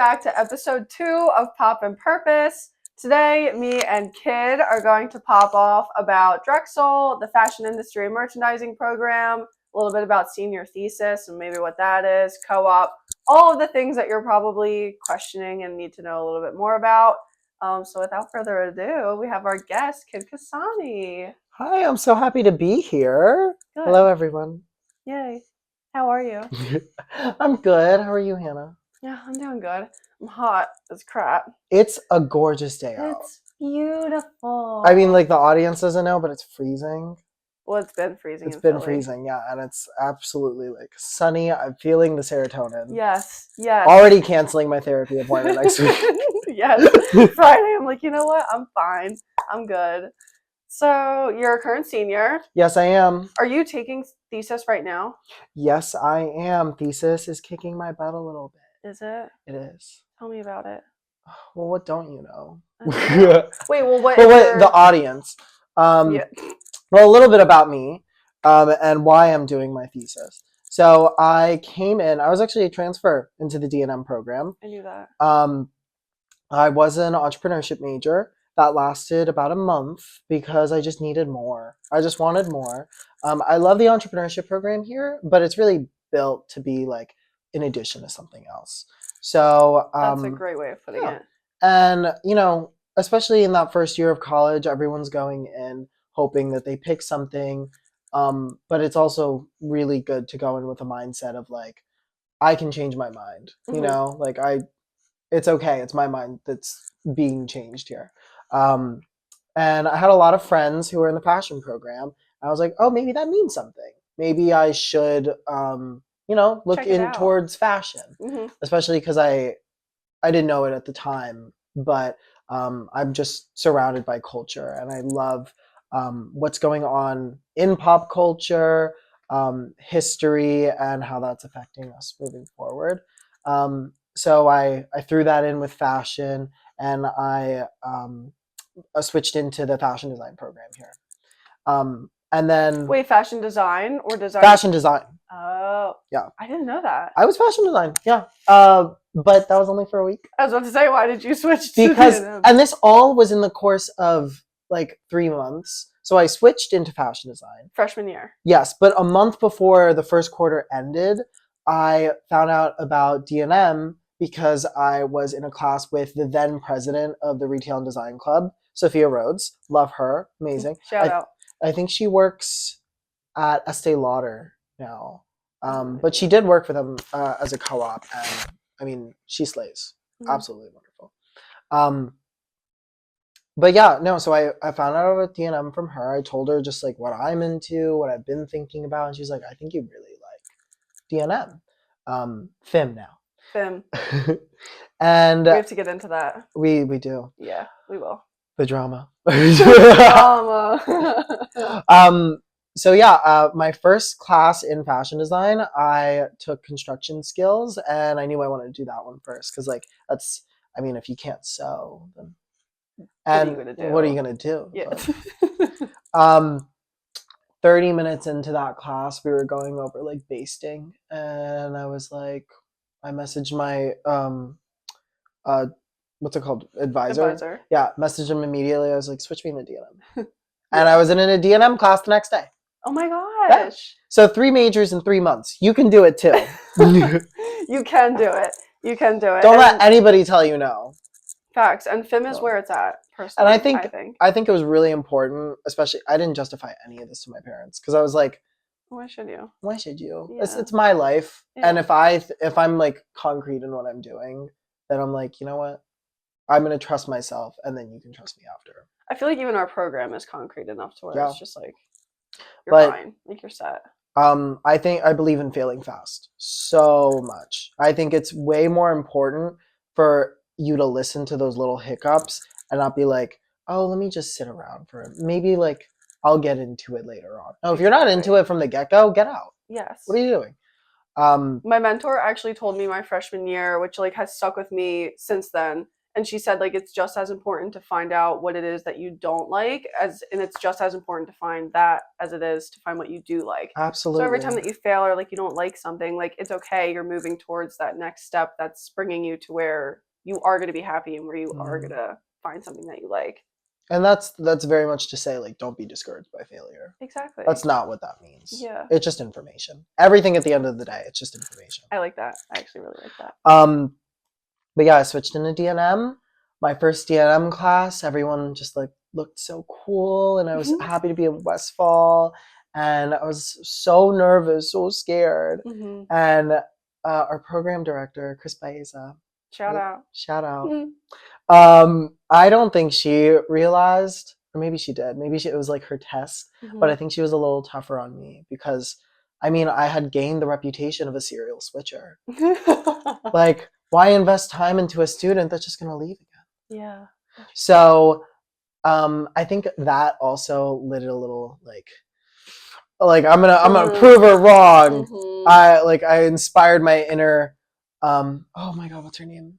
back to episode 2 of Pop and Purpose. Today, me and Kid are going to pop off about Drexel, the fashion industry and merchandising program, a little bit about senior thesis and maybe what that is, co-op, all of the things that you're probably questioning and need to know a little bit more about. So without further ado, we have our guest, Kid Kacani. Hi, I'm so happy to be here. Good. Hello, everyone. Yay. How are you? I'm good. How are you, Hannah? Yeah, I'm doing good. I'm hot as crap. It's a gorgeous day out. It's beautiful. I mean, like, the audience doesn't know, but it's freezing. Well, it's been freezing. It's been freezing, yeah, and it's absolutely, like, sunny. I'm feeling the serotonin. Yes, yes. Already canceling my therapy appointment next week. Yes. Friday, I'm like, you know what? I'm fine. I'm good. So, you're a current senior. Yes, I am. Are you taking thesis right now? Yes, I am. Thesis is kicking my butt a little bit. Is it? It is. Tell me about it. Well, what don't you know? Wait, well, what? The audience. Yeah. Well, a little bit about me and why I'm doing my thesis. So I came in. I was actually a transfer into the D&M program. I knew that. I was an entrepreneurship major. That lasted about a month because I just needed more. I just wanted more. I love the entrepreneurship program here, but it's really built to be like in addition to something else. So that's a great way of putting it. And, you know, especially in that first year of college, everyone's going in hoping that they pick something. But it's also really good to go in with a mindset of like, I can change my mind, you know, like it's okay. It's my mind that's being changed here. And I had a lot of friends who were in the fashion program. I was like, oh, maybe that means something. Maybe I should, you know, look towards fashion, especially because I didn't know it at the time, but I'm just surrounded by culture and I love what's going on in pop culture, history, and how that's affecting us moving forward. So I threw that in with fashion and I switched into the fashion design program here. And then... Wait, fashion design or design? Fashion design. Oh. Yeah. I didn't know that. I was fashion design, yeah. But that was only for a week. I was about to say, why did you switch to and this all was in the course of like 3 months. So I switched into fashion design. Freshman year. Yes, but a month before the first quarter ended, I found out about D&M because I was in a class with the then president of the Retail and Design Club, Sophia Rhodes. Love her. Amazing. Shout out. I think she works at Estee Lauder now. But she did work for them as a co-op. And I mean, she slays. Absolutely wonderful. But yeah, no, so I found out about D&M from her. I told her just like what I'm into, what I've been thinking about. And she's like, I think you really like D&M. FIM now. FIM. And we have to get into that. We do. Yeah, we will. The drama. So yeah, my first class in fashion design, I took construction skills and I knew I wanted to do that one first. Cause like, that's, I mean, if you can't sew, then, and what are you going to do? Yeah. 30 minutes into that class, we were going over like basting and I was like, I messaged my, what's it called? Advisor. Yeah. Messaged him immediately. I was like, switch me into D&M. And I was in a D&M class the next day. Oh my gosh. Yeah. So 3 majors in 3 months. You can do it too. You can do it. You can do it. Don't let anybody tell you no. Facts. And FIM is where it's at, personally. And I think it was really important, especially, I didn't justify any of this to my parents because I was like, why should you? Why should you? Yeah. It's my life. Yeah. And if I'm like concrete in what I'm doing, then I'm like, you know what? I'm going to trust myself and then you can trust me after. I feel like even our program is concrete enough to where it's just like, you're fine. Like, you're set. I believe in failing fast so much. I think it's way more important for you to listen to those little hiccups and not be like, oh, let me just sit around for it. Maybe like I'll get into it later on. No, if you're not into it from the get-go, get out. Yes. What are you doing? My mentor actually told me my freshman year, which like has stuck with me since then, And she said like it's just as important to find out what it is that you don't like and it's just as important to find that as it is to find what you do like. Absolutely. So every time that you fail or like you don't like something, like it's okay. You're moving towards that next step that's bringing you to where you are going to be happy and where you are going to find something that you like. And that's very much to say, like, don't be discouraged by failure. Exactly. That's not what that means. Yeah. It's just information. Everything at the end of the day, it's just information. I like that. I actually really like that. But yeah, I switched into DNM. My first DNM class, everyone just like looked so cool, and I was happy to be in Westfall, and I was so nervous, so scared. And our program director, Chris Baeza, shout out. I don't think she realized, or maybe she did. Maybe it was like her test, but I think she was a little tougher on me because, I mean, I had gained the reputation of a serial switcher. Like, why invest time into a student that's just gonna leave again? Yeah. So, I think that also lit it a little like I'm gonna prove her wrong. I inspired my inner, oh my god, what's her name?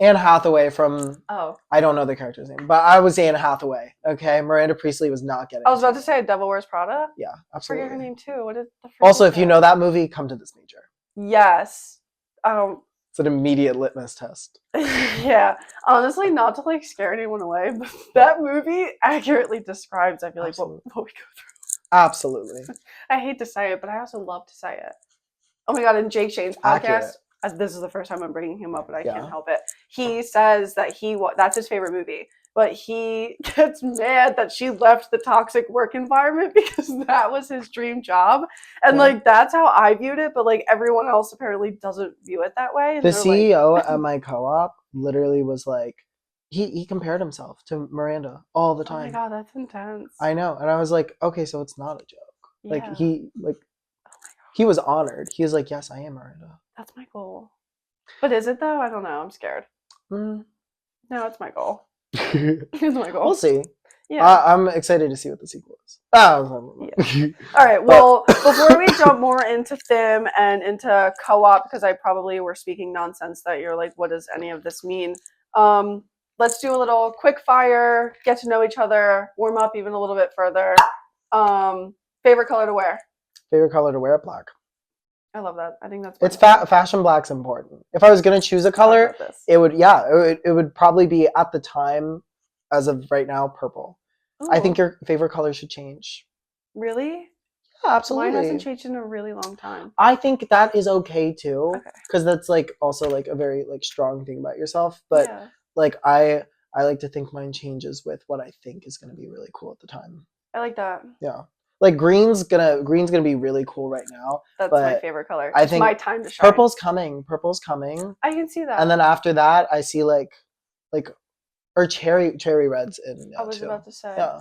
Anne Hathaway from, I don't know the character's name, but I was Anne Hathaway, okay? Miranda Priestley was not getting I was about to say Devil Wears Prada. Yeah, absolutely. I forget her name too. What is the Also, if you know that movie, come to this major. Yes. It's an immediate litmus test. Yeah. Honestly, not to like scare anyone away, but that movie accurately describes, I feel like, what we go through. Absolutely. I hate to say it, but I also love to say it. Oh my god, in Jake Shane's podcast, this is the first time I'm bringing him up, but I can't help it. He says that that's his favorite movie, but he gets mad that she left the toxic work environment because that was his dream job. And like, that's how I viewed it, but like everyone else apparently doesn't view it that way. And the CEO at my co-op literally was like, he compared himself to Miranda all the time. Oh my god, that's intense. I know. And I was like, okay, so it's not a joke. Yeah. He was honored. He was like, yes, I am Miranda. That's my goal. But is it though? I don't know. I'm scared. No, it's my goal. It's my goal. We'll see. Yeah. I'm excited to see what the sequel is. Yeah. All right. Well, before we jump more into FIM and into co-op, because I probably were speaking nonsense that you're like, what does any of this mean? Let's do a little quick fire, get to know each other, warm up even a little bit further. Favorite color to wear? Favorite color to wear? Black. I love that. I think that's it's fashion. Black's important. If I was gonna choose a color, it would probably be at the time, as of right now, purple. Ooh. I think your favorite color should change. Really? Yeah, absolutely. Mine hasn't changed in a really long time. I think that is okay too, because that's like also like a very like strong thing about yourself. But like I like to think mine changes with what I think is gonna be really cool at the time. I like that. Yeah. Like green's gonna be really cool right now. That's my favorite color. I think my time to shine. Purple's coming. I can see that. And then after that, I see like or cherry reds in. I was about to say. Yeah.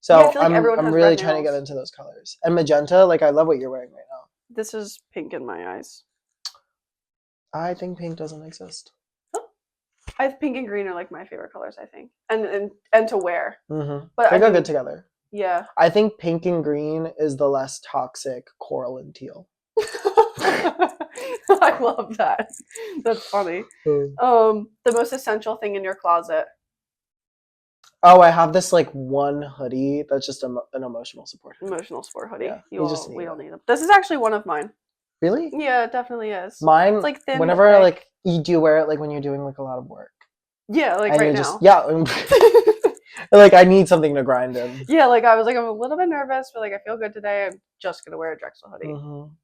So I feel like I'm really trying to get into those colors. And magenta, like I love what you're wearing right now. This is pink in my eyes. I think pink doesn't exist. I think pink and green are like my favorite colors. I think, and to wear. But they go good together. Yeah. I think pink and green is the less toxic coral and teal. I love that. That's funny. The most essential thing in your closet. Oh, I have this like one hoodie that's just an emotional support hoodie. Emotional support hoodie. Yeah, we all need them. This is actually one of mine. Really? Yeah, it definitely is. Mine, it's like thin. Whenever like you do wear it, like when you're doing like a lot of work. Yeah, like right now. Like I need something to grind in. Yeah, like I was like I'm a little bit nervous, but like I feel good today. I'm just gonna wear a Drexel hoodie.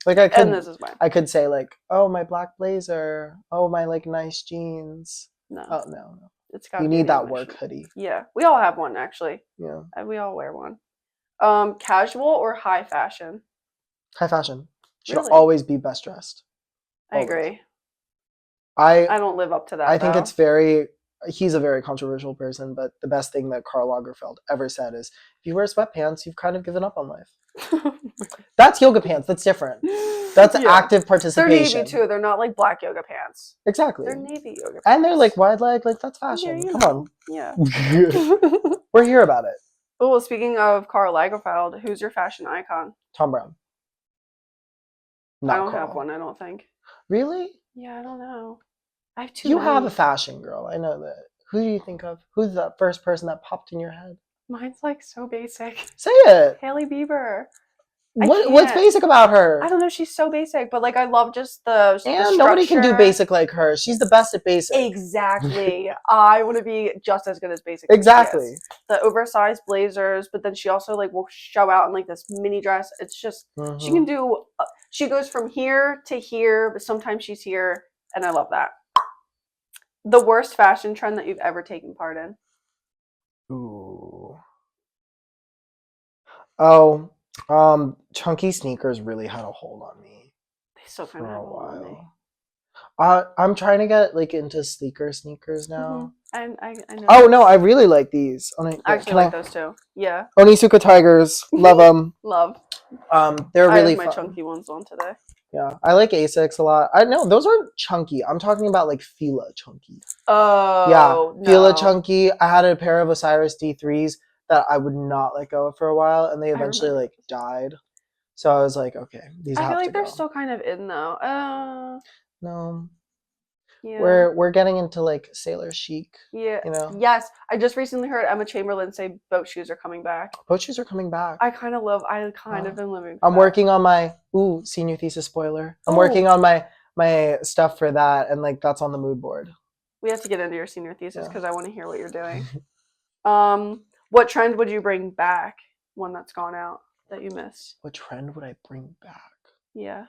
Like I could, and this is mine. I could say like, oh my black blazer, oh my like nice jeans. No. Oh no. It's got. You need that work hoodie. Yeah, we all have one actually. Yeah. We all wear one. Casual or high fashion? High fashion. Should always be best dressed. Always. I agree. I don't live up to that. I think it's very. He's a very controversial person, but the best thing that Karl Lagerfeld ever said is, if you wear sweatpants, you've kind of given up on life. That's yoga pants. That's different. That's active participation. They're navy too. They're not like black yoga pants. Exactly. They're navy yoga pants. And they're like wide leg. Like that's fashion. Yeah, Come on. Yeah. We're here about it. Oh, well, speaking of Karl Lagerfeld, who's your fashion icon? Tom Brown. I don't have one, I don't think. Really? Yeah, I don't know. I have too You many. have a fashion girl. I know that. Who do you think of? Who's the first person that popped in your head? Mine's like so basic. Say it. Haley Bieber. What's can't. basic about her? I don't know. She's so basic, but like I love just the And nobody can do structure. basic like her. She's the best at basic. Exactly. I want to be just as good as basic. Exactly. As she is. The oversized blazers, but then she also like will show out in like this mini dress. It's just she can do. She goes from here to here, but sometimes she's here, and I love that. The worst fashion trend that you've ever taken part in? Ooh. Oh, chunky sneakers really had a hold on me. They still kind of have a hold on me. I'm trying to get like into sleeker sneakers now. And I know. Oh no, I really like these. I actually like those too. Yeah. Onitsuka Tigers, love them. Love. They're really I have my fun. chunky ones on today. Yeah, I like Asics a lot. I know those aren't chunky. I'm talking about like Fila chunky. Oh yeah, Fila chunky. I had a pair of Osiris D3s that I would not let go of for a while, and they eventually like died. So I was like, okay, these have to go. I feel like they're still kind of in though. No. Yeah. We're getting into like sailor chic. Yeah. You know? Yes. I just recently heard Emma Chamberlain say boat shoes are coming back. Boat shoes are coming back. I kind of am living. I'm working on my senior thesis spoiler. I'm working on my stuff for that, and like that's on the mood board. We have to get into your senior thesis because I want to hear what you're doing. What trend would you bring back? One that's gone out that you missed. What trend would I bring back? Yeah.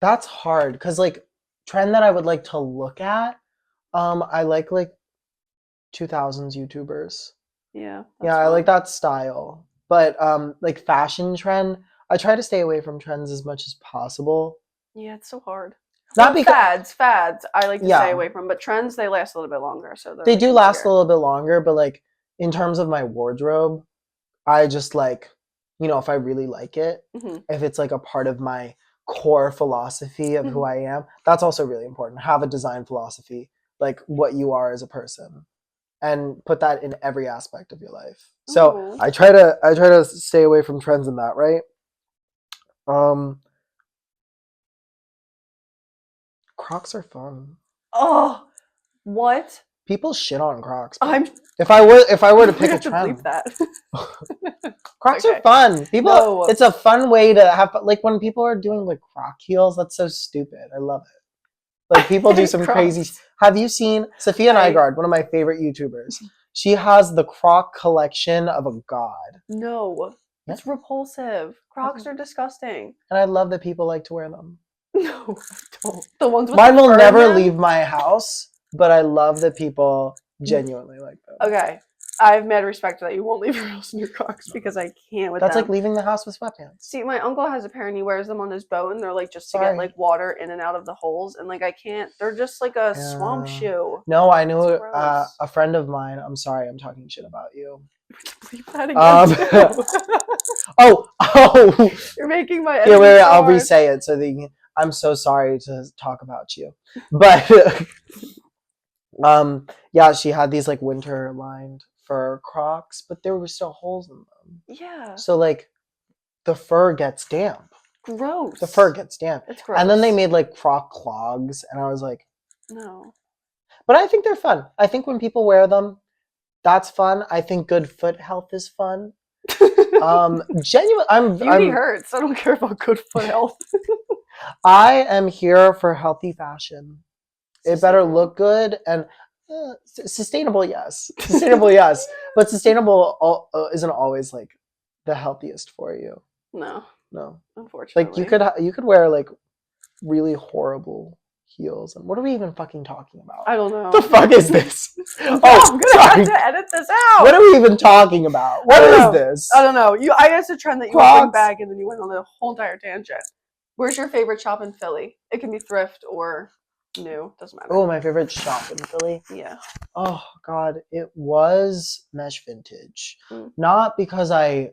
That's hard because like trend that I would like to look at. I like 2000s YouTubers. Yeah. Yeah, I like that style. But like fashion trend, I try to stay away from trends as much as possible. Yeah, it's so hard. Not because fads. I like to stay away from, but trends they last a little bit longer. So they do last a little bit longer. But like in terms of my wardrobe, I just like, if I really like it, if it's like a part of my core philosophy of who I am, that's also really important. Have a design philosophy, like what you are as a person, and put that in every aspect of your life. So I try to stay away from trends in that, right? Crocs are fun. Oh, what? People shit on Crocs. If I were to pick a trend, that. Crocs are fun. People, it's a fun way to have like when people are doing like Croc heels. That's so stupid. I love it. Like people do some crazy. Have you seen Sophia Nygaard, one of my favorite YouTubers? She has the Croc collection of a god. No, it's repulsive. Crocs are disgusting. And I love that people like to wear them. No, don't. The ones with mine will never leave my house, but I love that people genuinely like them. Okay. I have mad respect that you won't leave your house in your Crocs because I can't with That's them. like leaving the house with sweatpants. See, my uncle has a pair and he wears them on his boat and they're like just to get like water in and out of the holes and like I can't. They're just like a swamp shoe. No, I knew a friend of mine. I'm sorry, I'm talking shit about you. Oh! You're making my enemy wait, I'll re-say it so that you can. I'm so sorry to talk about you, but yeah, she had these like winter lined fur Crocs, but there were still holes in them. Yeah. So like, the fur gets damp. Gross. The fur gets damp. It's gross. And then they made like Croc clogs, and I was like, no. But I think they're fun. I think when people wear them, that's fun. I think good foot health is fun. Genuine. Beauty hurts. I don't care about good foot health. I am here for healthy fashion. It better look good and sustainable, yes. Sustainable, yes. But sustainable isn't always like the healthiest for you. No. Unfortunately. Like you could wear like really horrible heels. And what are we even fucking talking about? I don't know. The fuck is this? I'm gonna have to edit this out. What are we even talking about? What is this? I don't know. I guess a trend that you bring back and then you went on a whole entire tangent. Where's your favorite shop in Philly? It can be thrift or new. Doesn't matter. Oh, my favorite shop in Philly? Yeah. Oh, God. It was Mesh Vintage. Not because I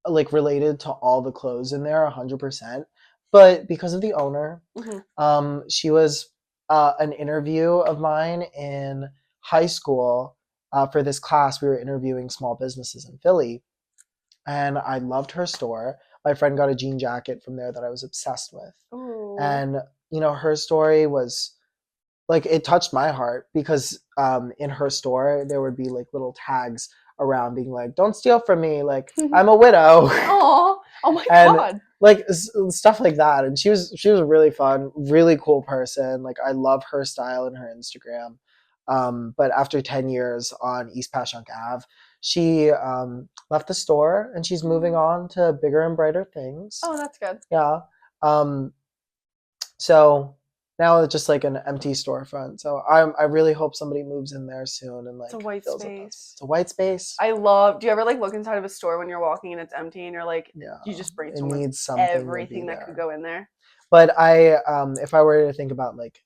like related to all the clothes in there 100%, but because of the owner. She was an interview of mine in high school. For this class, we were interviewing small businesses in Philly, and I loved her store. My friend got a jean jacket from there that I was obsessed with. Ooh. And her story was like it touched my heart because in her store there would be like little tags around being like, "Don't steal from me," like I'm a widow. Oh my And god. like stuff like that. And she was a really fun, really cool person. Like I love her style and her Instagram. But after 10 years on East Passyunk Ave, she left the store and she's moving on to bigger and brighter things. Oh, that's good. Yeah. So now it's just like an empty storefront. So I really hope somebody moves in there soon and like It's a white fills it up. space. It's a white space. I love. Do you ever like look inside of a store when you're walking and it's empty and you're like, Yeah. you just It brainstorm needs something to be everything that there. could go in there. But if I were to think about like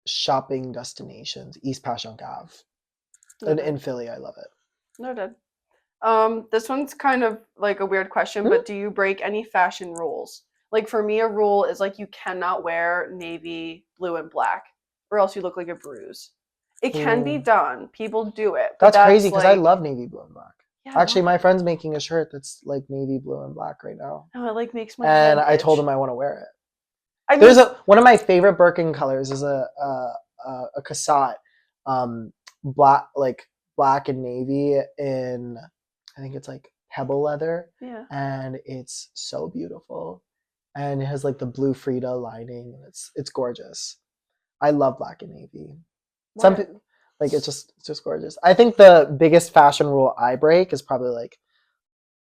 shopping destinations, East Passyunk Ave, and in Philly, I love it. Noted. This one's kind of like a weird question, but do you break any fashion rules? Like for me, a rule is like you cannot wear navy, blue, and black, or else you look like a bruise. It can be Ooh. done. People do it. But That's crazy because I like, love navy, blue, and black. yeah, Actually, my friend's making a shirt that's like navy, blue, and black right now, no, it like makes my and head I told itch. him I want to wear it. I mean, There's one of my favorite Birkin colors is a cassette, black and navy in, I think it's like pebble leather, yeah. and it's so beautiful, and it has like the blue Frida lining, and it's gorgeous. I love black and navy. Some What? like it's just gorgeous. I think the biggest fashion rule I break is probably like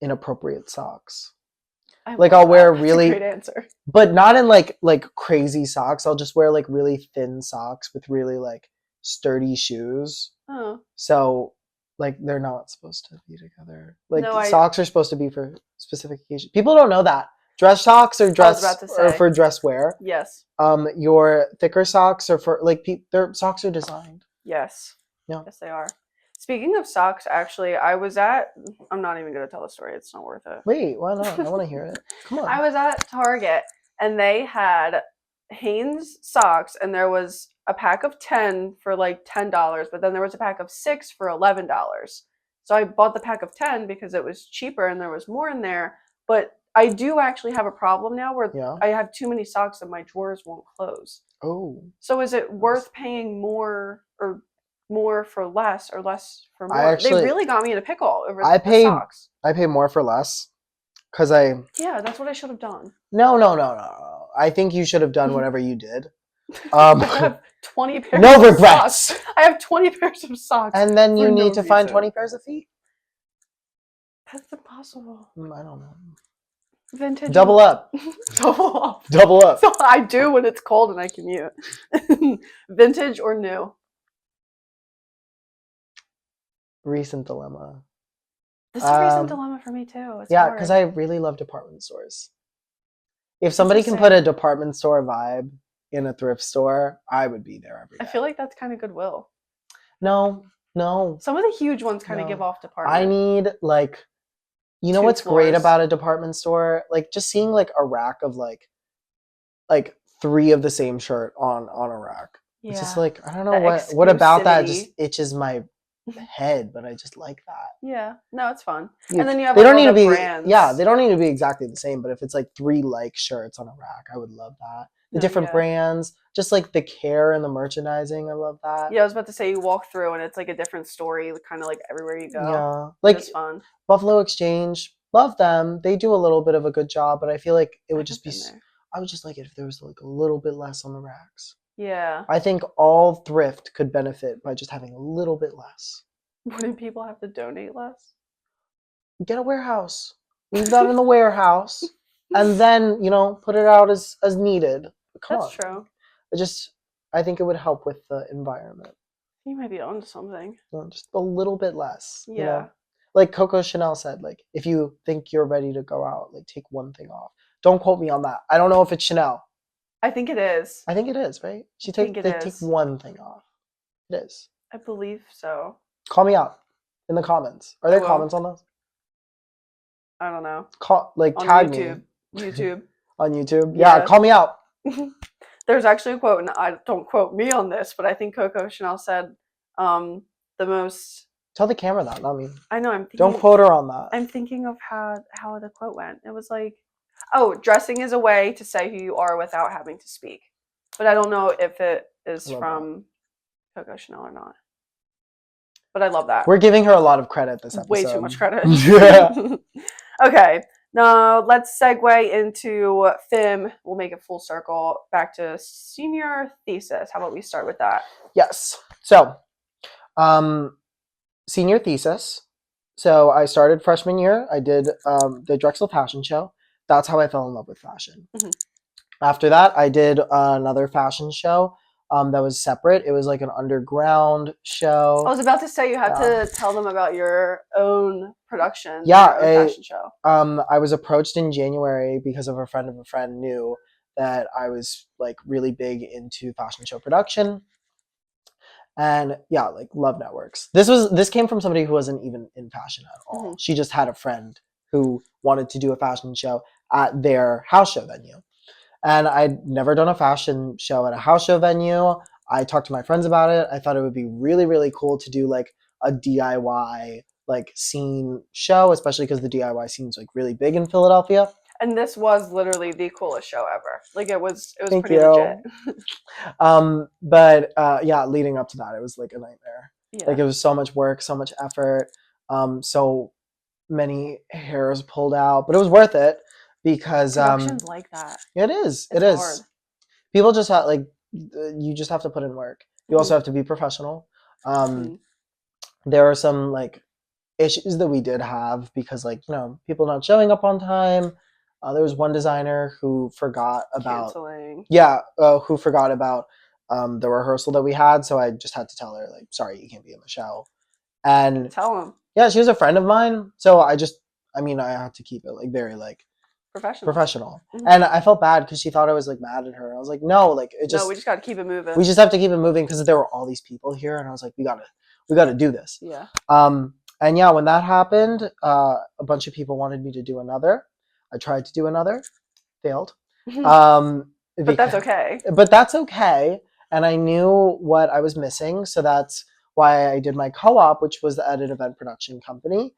inappropriate socks. Like I'll wear That's really a great answer. but not in like crazy socks. I'll just wear like really thin socks with really like sturdy shoes. Oh. So like they're not supposed to be together. Like No, socks are supposed to be for specific occasions. People don't know that. Dress socks are for dress wear. Yes. Your thicker socks are for like their socks are designed. Yes. Yeah. Yes, they are. Speaking of socks, actually, I'm not even going to tell the story. It's not worth it. Wait, why not? I want to hear it. Come on. I was at Target and they had Hanes socks and there was a pack of 10 for like $10, but then there was a pack of 6 for $11. So I bought the pack of 10 because it was cheaper and there was more in there, but I do actually have a problem now where I have too many socks and my drawers won't close. Oh. So is it worth paying more or more for less or less for more? They really got me in a pickle over the socks. I pay more for less because Yeah, that's what I should have done. No. I think you should have done whatever you did. I have 20 pairs no of regrets. Socks. I have 20 pairs of socks. And then you need to find 20 pairs of feet? That's impossible. I don't know. Vintage. Double up. Double up. Double up. So I do when it's cold and I commute. Vintage or new? Recent dilemma. This is a recent dilemma for me too. It's yeah, because I really love department stores. If somebody can put a department store vibe in a thrift store, I would be there every day. I feel like that's kind of goodwill. No. Some of the huge ones kind of give off department. I need like, you know what's great about a department store? Like just seeing like a rack of like 3 of the same shirt on a rack. Yeah. It's just like, I don't know what about that just itches my head, but I just like that. Yeah, no, it's fun. And then you have they don't need to be brands. Yeah, they don't need to be exactly the same, but if it's like 3 like shirts on a rack, I would love that. The different brands, just like the care and the merchandising, I love that. Yeah, I was about to say you walk through and it's like a different story, kind of like everywhere you go. Yeah, like it's fun. Buffalo Exchange, love them. They do a little bit of a good job, but I feel like it would just be. I would just like it if there was like a little bit less on the racks. Yeah. I think all thrift could benefit by just having a little bit less. Wouldn't people have to donate less? Get a warehouse. Leave that in the warehouse, and then put it out as needed. That's true. I think it would help with the environment. You might be onto something. Just a little bit less. Yeah. Like Coco Chanel said, like if you think you're ready to go out, like take one thing off. Don't quote me on that. I don't know if it's Chanel. I think it is. I think it is, right? They take one thing off. It is. I believe so. Call me out in the comments. Are there comments on those? I don't know. Tag me. YouTube. On YouTube? Yeah, call me out. There's actually a quote, and don't quote me on this, but I think Coco Chanel said the most... Tell the camera that, not me. I know, I'm thinking... Don't quote her on that. I'm thinking of how the quote went. It was like, dressing is a way to say who you are without having to speak. but I don't know if it is I love from Coco Chanel or not. But I love that. We're giving her a lot of credit this episode. Way too much credit. Yeah. Okay, now let's segue into FIM. We'll make it full circle back to senior thesis. How about we start with that? Yes. So, senior thesis. So I started freshman year. I did the Drexel fashion show. That's how I fell in love with fashion. Mhm. After that, I did another fashion show that was separate. It was like an underground show. I was about to say you have to tell them about your own production. Yeah, your own fashion show. I was approached in January because of a friend knew that I was like really big into fashion show production. And yeah, like love networks. This came from somebody who wasn't even in fashion at all. Mhm. She just had a friend who wanted to do a fashion show at their house show venue. And I'd never done a fashion show at a house show venue. I talked to my friends about it. I thought it would be really, really cool to do like a DIY like scene show, especially because the DIY scene's like really big in Philadelphia. And this was literally the coolest show ever. Like it was Thank pretty you. legit. But yeah, leading up to that, it was like a nightmare. Yeah. Like it was so much work, so much effort, so many hairs pulled out, but it was worth it because Production's like that. it is. It's It is. hard. People just have like you just have to put in work. You also have to be professional. There are some like issues that we did have because like people not showing up on time. There was one designer who forgot about Canceling. who forgot about the rehearsal that we had, so I just had to tell her like, sorry, you can't be in the show. And tell him. Yeah, she was a friend of mine, so I had to keep it like very like professional. And I felt bad because she thought I was like mad at her. I was like, no, like we just got to keep it moving. We just have to keep it moving because there were all these people here, and I was like, we gotta do this. Yeah. And yeah, when that happened, a bunch of people wanted me to do another. I tried to do another, failed. But that's okay. But that's okay. And I knew what I was missing, so that's why I did my co-op, which was the edit event production company.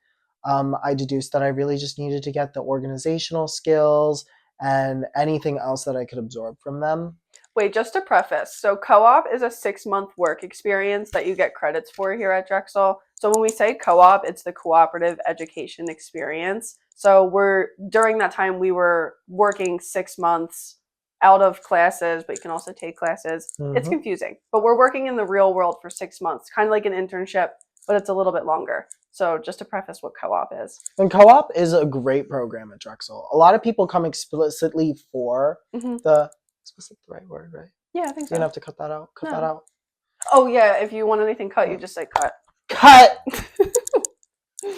I deduced that I really just needed to get the organizational skills and anything else that I could absorb from them. Wait, just to preface, so co-op is a 6-month work experience that you get credits for here at Drexel. So when we say co-op, it's the cooperative education experience. So during that time, we were working 6 months out of classes, but you can also take classes. Mm-hmm. It's confusing, but we're working in the real world for 6 months, kind of like an internship, but it's a little bit longer. So just to preface what co-op is. And co-op is a great program at Drexel. A lot of people come explicitly for the... Is the right word, right? Yeah, I think so. You don't have to cut that out. Cut that out. Oh, yeah. If you want anything cut, you just say cut. Cut!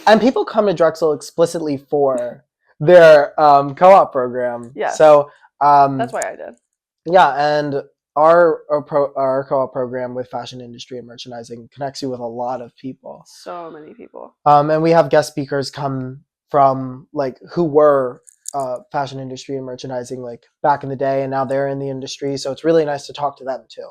And people come to Drexel explicitly for their co-op program. Yeah. So that's why I did. Yeah, and our co-op program with fashion industry and merchandising connects you with a lot of people. So many people. And we have guest speakers come from like who were fashion industry and merchandising like back in the day, and now they're in the industry. So it's really nice to talk to them too.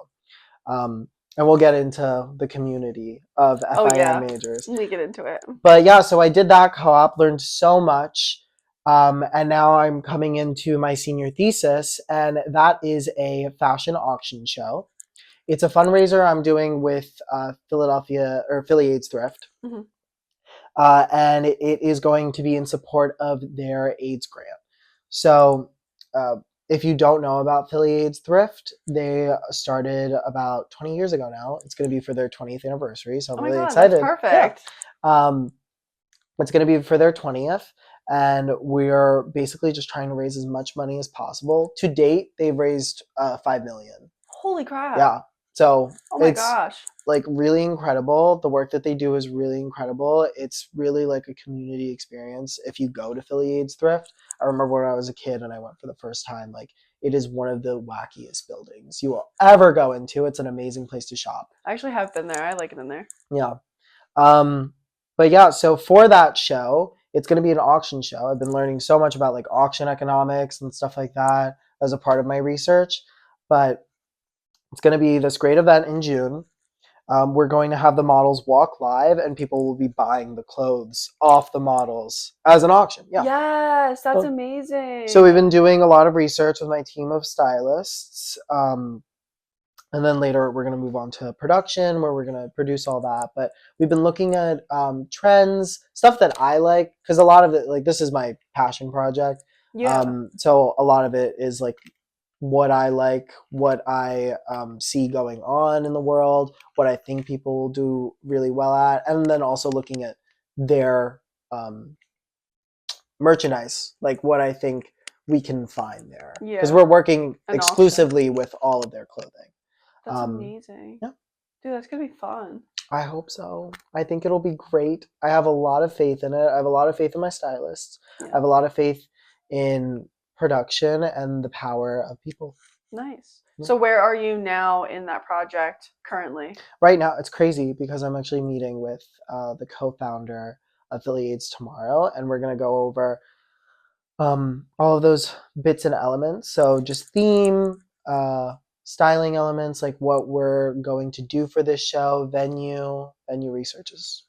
And we'll get into the community of FIM majors. We get into it. But yeah, so I did that co-op, learned so much. And now I'm coming into my senior thesis, and that is a fashion auction show. It's a fundraiser I'm doing with Philadelphia or Philly AIDS Thrift. And it is going to be in support of their AIDS grant. So if you don't know about Philly AIDS Thrift, they started about 20 years ago now. It's going to be for their 20th anniversary, so I'm really excited. That's perfect. Yeah. It's going to be for their 20th, and we're basically just trying to raise as much money as possible. To date, they've raised $5 million. Holy crap. Yeah. So it's like really incredible. The work that they do is really incredible. It's really like a community experience. If you go to Philly AIDS Thrift, I remember when I was a kid and I went for the first time, like it is one of the wackiest buildings you will ever go into. It's an amazing place to shop. I actually have been there. I like it in there. Yeah. But yeah, so for that show, it's going to be an auction show. I've been learning so much about like auction economics and stuff like that as a part of my research. But it's going to be this great event in June. We're going to have the models walk live, and people will be buying the clothes off the models as an auction. Yeah. Yes, that's amazing. So we've been doing a lot of research with my team of stylists. And then later we're going to move on to production where we're going to produce all that. But we've been looking at trends, stuff that I like, because a lot of it, like this is my passion project. Yeah. So a lot of it is like what I like, what I see going on in the world, what I think people will do really well at, and then also looking at their merchandise, like what I think we can find there. Because Yeah. we're working An auction. exclusively with all of their clothing. That's amazing. Yeah, Dude, that's gonna be fun. I hope so. I think it'll be great. I have a lot of faith in it. I have a lot of faith in my stylists. I Yeah. have a lot of faith in production and the power of people. Nice. Yeah. So where are you now in that project currently? Right now, it's crazy because I'm actually meeting with the co-founder of Affiliates tomorrow, and we're going to go over all of those bits and elements. So just theme, styling elements, like what we're going to do for this show, venue research is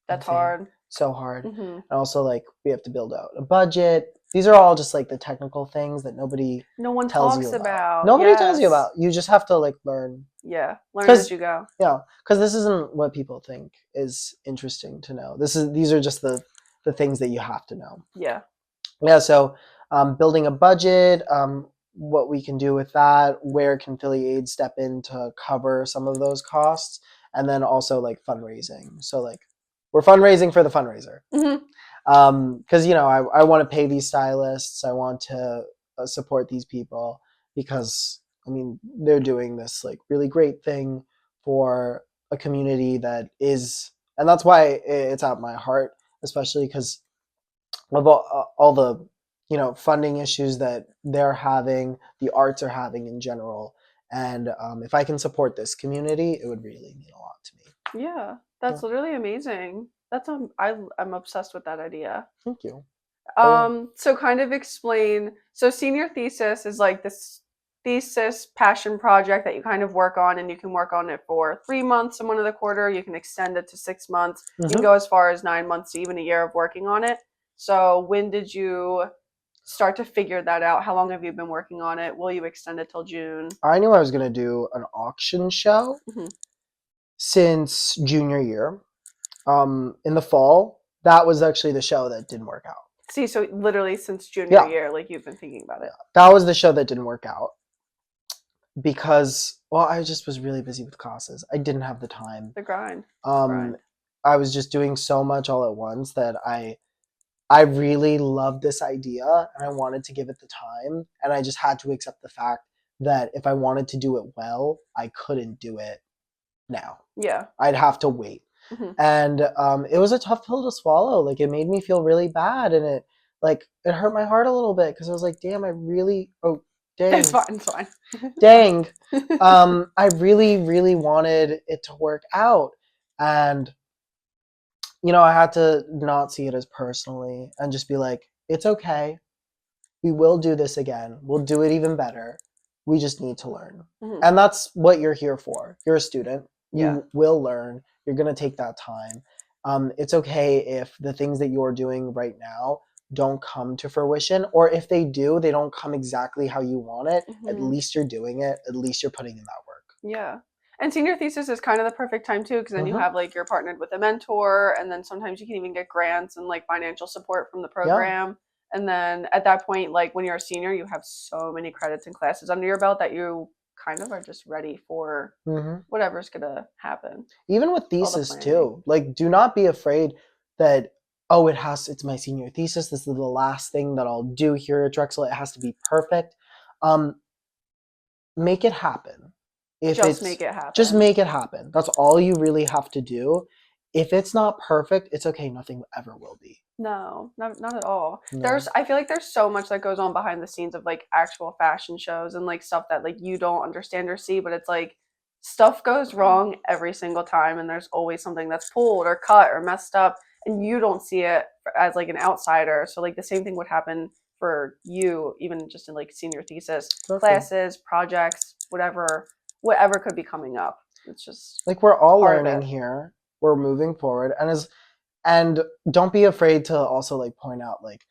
That's insane. hard. So hard. Mm-hmm. And also like we have to build out a budget. These are all just like the technical things that No one tells talks you about. Nobody tells you Yes. about. You just have to like learn. Yeah. Learn 'Cause- as you go. Yeah, because this isn't what people think is interesting to know. These are just the things that you have to know. Yeah. Yeah, so building a budget, what we can do with that, where can Philly Aid step in to cover some of those costs, and then also like fundraising. So like we're fundraising for the fundraiser. Mm-hmm. Because I want to pay these stylists, I want to support these people because I mean they're doing this like really great thing for a community that is, and that's why it's at my heart, especially because of all the funding issues that they're having, the arts are having in general, and if I can support this community, it would really mean a lot to me. Yeah, that's literally amazing. I'm obsessed with that idea. Thank you. So kind of explain. So senior thesis is like this thesis passion project that you kind of work on, and you can work on it for 3 months in one of the quarter. You can extend it to 6 months. You can go as far as 9 months to even a year of working on it. So when did you start to figure that out? How long have you been working on it? Will you extend it till June? I knew I was going to do an auction show Mhm. since junior year. In the fall, that was actually the show that didn't work out. See, so literally since junior Yeah. year, like you've been thinking about it. That was the show that didn't work out because, well, I just was really busy with classes. I didn't have the time. The grind. I was just doing so much all at once that I really loved this idea and I wanted to give it the time, and I just had to accept the fact that if I wanted to do it well, I couldn't do it now. Yeah. I'd have to wait. Mhm. And it was a tough pill to swallow. Like it made me feel really bad, and it hurt my heart a little bit because I was like, damn, dang. It's fine. It's fine. Dang. I really, really wanted it to work out. And, I had to not see it as personally and just be like, it's okay. We will do this again. We'll do it even better. We just need to learn. Mhm. And that's what you're here for. You're a student. You Yeah. will learn. You're going to take that time. It's okay if the things that you're doing right now don't come to fruition, or if they do, they don't come exactly how you want it. At Mhm. least you're doing it. At least you're putting in that work. Yeah. And senior thesis is kind of the perfect time too, because then you Mhm. have like you're partnered with a mentor, and then sometimes you can even get grants and like financial support from the program. And then at that point, like when you're a senior, you have so many credits and classes under your belt that you kind of are just ready for Mhm. whatever's gonna happen. Even with All the thesis planning. too, like do not be afraid that, oh, it's my senior thesis, this is the last thing that I'll do here at Drexel, it has to be perfect. Make it happen. Just make it happen. Just make it happen. That's all you really have to do. If it's not perfect, it's okay. Nothing ever will be. No, not at all. No. I feel like there's so much that goes on behind the scenes of like actual fashion shows and like stuff that like you don't understand or see, but it's like stuff goes wrong every single time, and there's always something that's pulled or cut or messed up, and you don't see it as like an outsider. So like the same thing would happen for you, even just in like senior thesis classes, projects, whatever could be coming up. It's just like we're all part of learning it. here. We're moving forward, and don't be afraid to also like point out like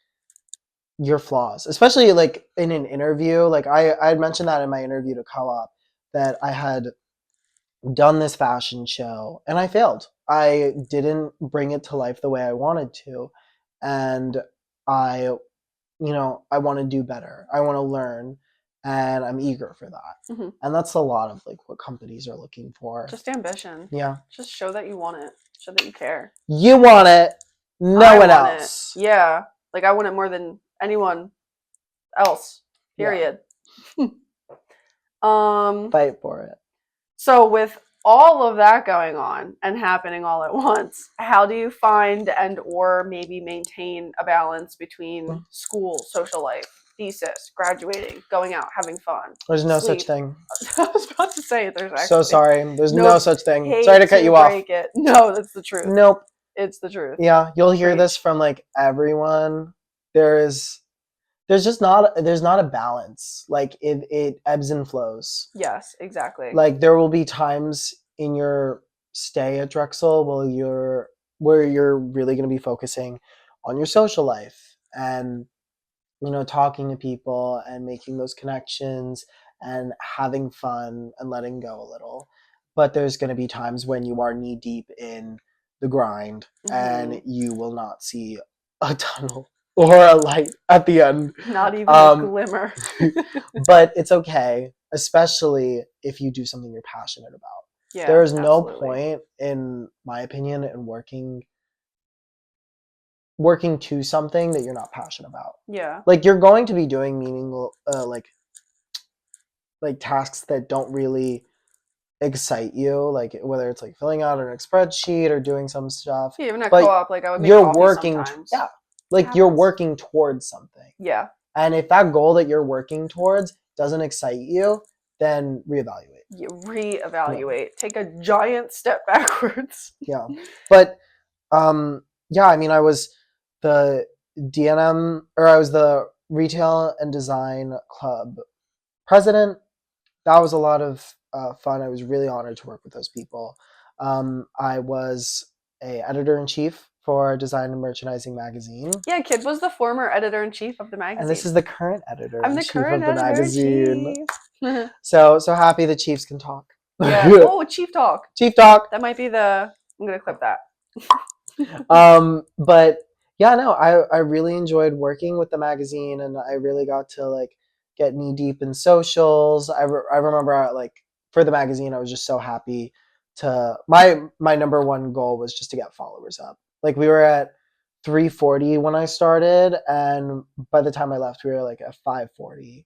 your flaws, especially like in an interview. Like I had mentioned that in my interview to co-op, that I had done this fashion show and I failed. I didn't bring it to life the way I wanted to. And I, I want to do better. I want to learn and I'm eager for that. Hmm. And that's a lot of like what companies are looking for. Just ambition. Yeah. Just show that you want it. Show that you care. You want it, no I one want it. else. Yeah. Like I want it more than anyone else. Period. Yeah. Fight for it. So with all of that going on and happening all at once, how do you find and or maybe maintain a balance between school, social life, thesis, graduating, going out, having fun? There's no sleep? such thing. I was about to say there's actually So sorry. There's no such thing. Sorry to cut you off. It. No, that's the truth. Nope. It's the truth. Yeah, you'll hear this from like everyone. There's not a balance. Like it ebbs and flows. Yes, exactly. Like there will be times in your stay at Drexel where you're really going to be focusing on your social life and talking to people and making those connections and having fun and letting go a little. But there's going to be times when you are knee deep in the grind and you will not see a tunnel or a light at the end. Not even a glimmer. But it's okay, especially if you do something you're passionate about. Yeah, there is no absolutely. point, in my opinion, in working to something that you're not passionate about. Yeah. Like you're going to be doing meaningful like tasks that don't really excite you, like whether it's like filling out an spreadsheet or doing some stuff. Yeah, even at co-op, like I would make you're coffee working sometimes. like you're working towards something. Yeah. And if that goal that you're working towards doesn't excite you, then reevaluate. You reevaluate. Yeah. Take a giant step backwards. Yeah. But yeah, I mean, I was the DNM, or I was the Retail and Design Club president. That was a lot of fun. I was really honored to work with those people. I was a editor-in-chief for Design and Merchandising magazine. Yeah, Kid was the former editor-in-chief of the magazine. And this is the current editor-in-chief I'm the current of the magazine. Chief. So happy the Chiefs can talk. Yeah. Oh, Chief Talk. Chief Talk. That might be I'm gonna clip that. But yeah, no, I really enjoyed working with the magazine, and I really got to like get knee deep in socials. I remember like for the magazine, I was just so happy to my number one goal was just to get followers up. Like we were at 340 when I started, and by the time I left, we were like at 540,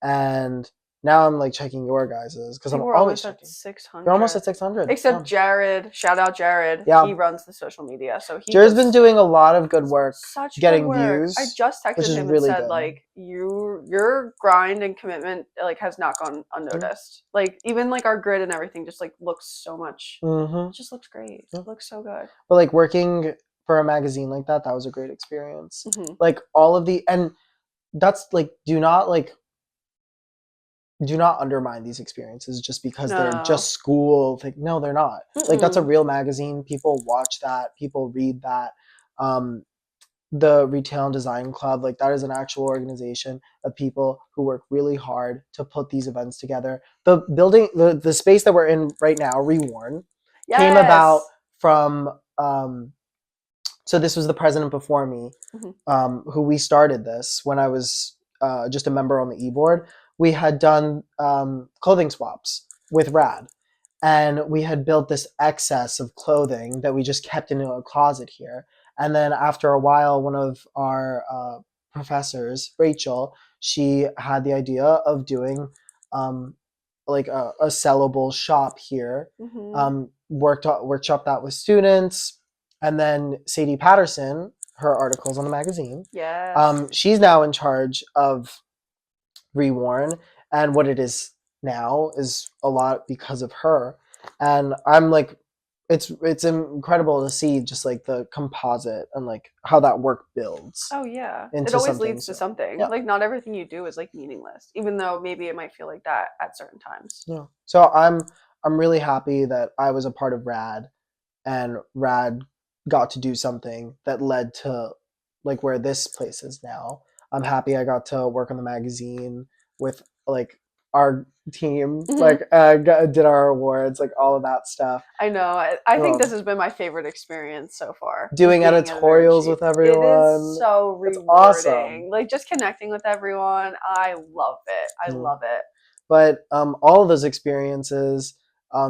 and now I'm like checking your guys's because I'm always checking. 600. You're almost at 600. Except Jared, shout out Jared. Yeah. He runs the social media, so Jared's been doing a lot of good work, getting views. I just texted him and said like your grind and commitment like has not gone unnoticed. Like even like our grid and everything just like looks so much. It just looks great. It looks so good. But like working for a magazine like that was a great experience. Like all of and that's like do not undermine these experiences just because they're just school. Like, no, they're not. Like that's a real magazine. People watch that. People read that. The Retail and Design Club, like that is an actual organization of people who work really hard to put these events together. The building, the space that we're in right now, Reworn, came about from. So this was the president before me, who we started this when I was just a member on the e-board. We had done clothing swaps with Rad, and we had built this excess of clothing that we just kept in a closet here. And then after a while, one of our professors, Rachel, she had the idea of doing like a sellable shop here. Workshop that with students. And then Sadie Patterson, her articles on the magazine. Yeah. She's now in charge of Reworn, and what it is now is a lot because of her. And I'm like, it's incredible to see just like the composite and like how that work builds. Oh yeah, it always leads to something. Yeah. Like not everything you do is like meaningless, even though maybe it might feel like that at certain times. Yeah. So I'm really happy that I was a part of Rad, and Rad got to do something that led to like where this place is now. I'm happy I got to work on the magazine with like our team, Mhm. like did our awards, like all of that stuff. I know. I think this Um, has been my favorite experience so far. Doing Being editor in editorials chief. with It is everyone. so It's rewarding. awesome. Like just connecting with everyone. I love it. I Mm. love it. But all of those experiences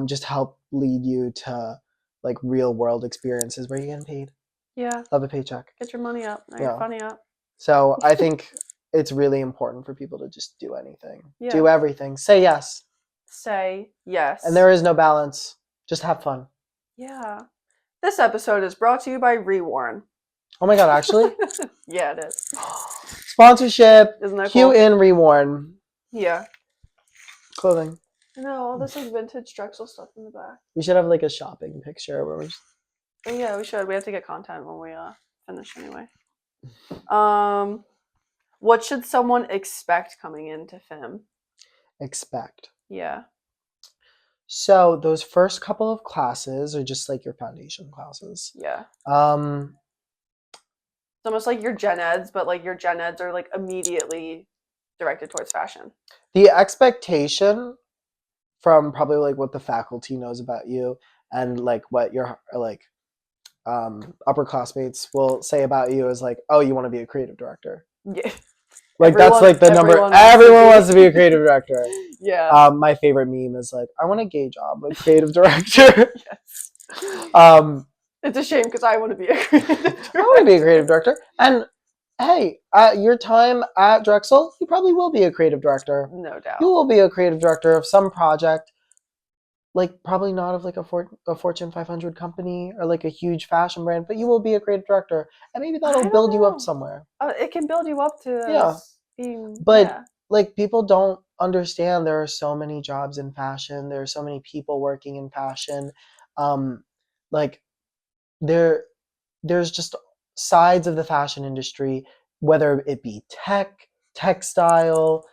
just help lead you to like real world experiences where you're getting paid. Yeah. Love a paycheck. Get your money up. Not Yeah. your funny up. So I think it's really important for people to just do anything. Yeah. Do everything. Say yes. Say yes. And there is no balance. Just have fun. Yeah. This episode is brought to you by Reworn. Oh my god, actually? Yeah, it is. Sponsorship. Isn't that Q cool? in Reworn. Yeah. Clothing. I know, all this like vintage Drexel stuff in the back. We should have like a shopping picture where we're just... Oh, yeah, we should. We have to get content when we finish anyway. What should someone expect coming into FIM? expect. Yeah. So those first couple of classes are just like your foundation classes. Yeah. Um, It's almost like your gen eds, but like your gen eds are like immediately directed towards fashion. the expectation from probably like what the faculty knows about you and like what your like upper classmates will say about you is like, oh, you want to be a creative director. Yeah. Like that's like the number. Everyone wants to be a creative director. Yeah. My favorite meme is like, I want a gay job, like creative director. Yes. It's a shame because I want to be a creative director. I want to be a creative director. And hey, at your time at Drexel, you probably will be a creative director. No doubt. You will be a creative director of some project, like probably not of like a Fortune 500 company or like a huge fashion brand, but you will be a creative director, and maybe that'll build you up somewhere. It can build you up to being. But like people don't understand there are so many jobs in fashion. There are so many people working in fashion. Like there's just sides of the fashion industry, whether it be tech, textile,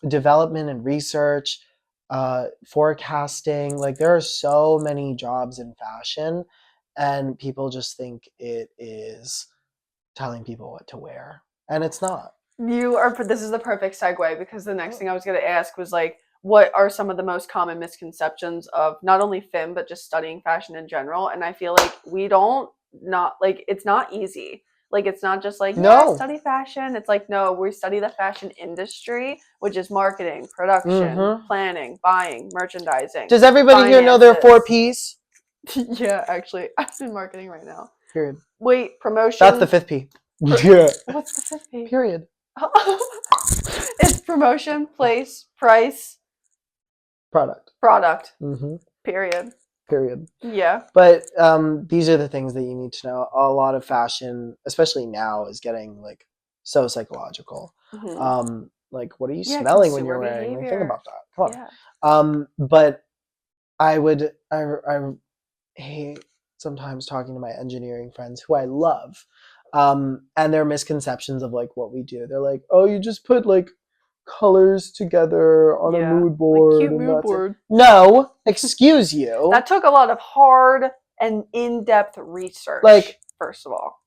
development and research, forecasting. Like there are so many jobs in fashion, and people just think it is telling people what to wear, and it's not. This is the perfect segue because the next thing I was going to ask was like, what are some of the most common misconceptions of not only FIM but just studying fashion in general? And I feel like it's not easy. Like it's not just like No. study fashion. It's like no, we study the fashion industry, which is marketing, production, planning, buying, merchandising. Does everybody here know their 4 Ps? Yeah, actually, I'm in marketing right now. Period. Wait, promotion. That's the 5th P. Yeah. What's the 5th P? Period. It's promotion, place, price, product. Period. Yeah. But these are the things that you need to know. A lot of fashion, especially now, is getting like so psychological. Like, what are you smelling when you're wearing? Like, think about that. Come on. But I hate sometimes talking to my engineering friends who I love, and their misconceptions of like what we do. They're like, oh, you just put like colors together on a mood board. Like cute mood board. No, excuse you. That took a lot of hard and in-depth research. Like, first of all,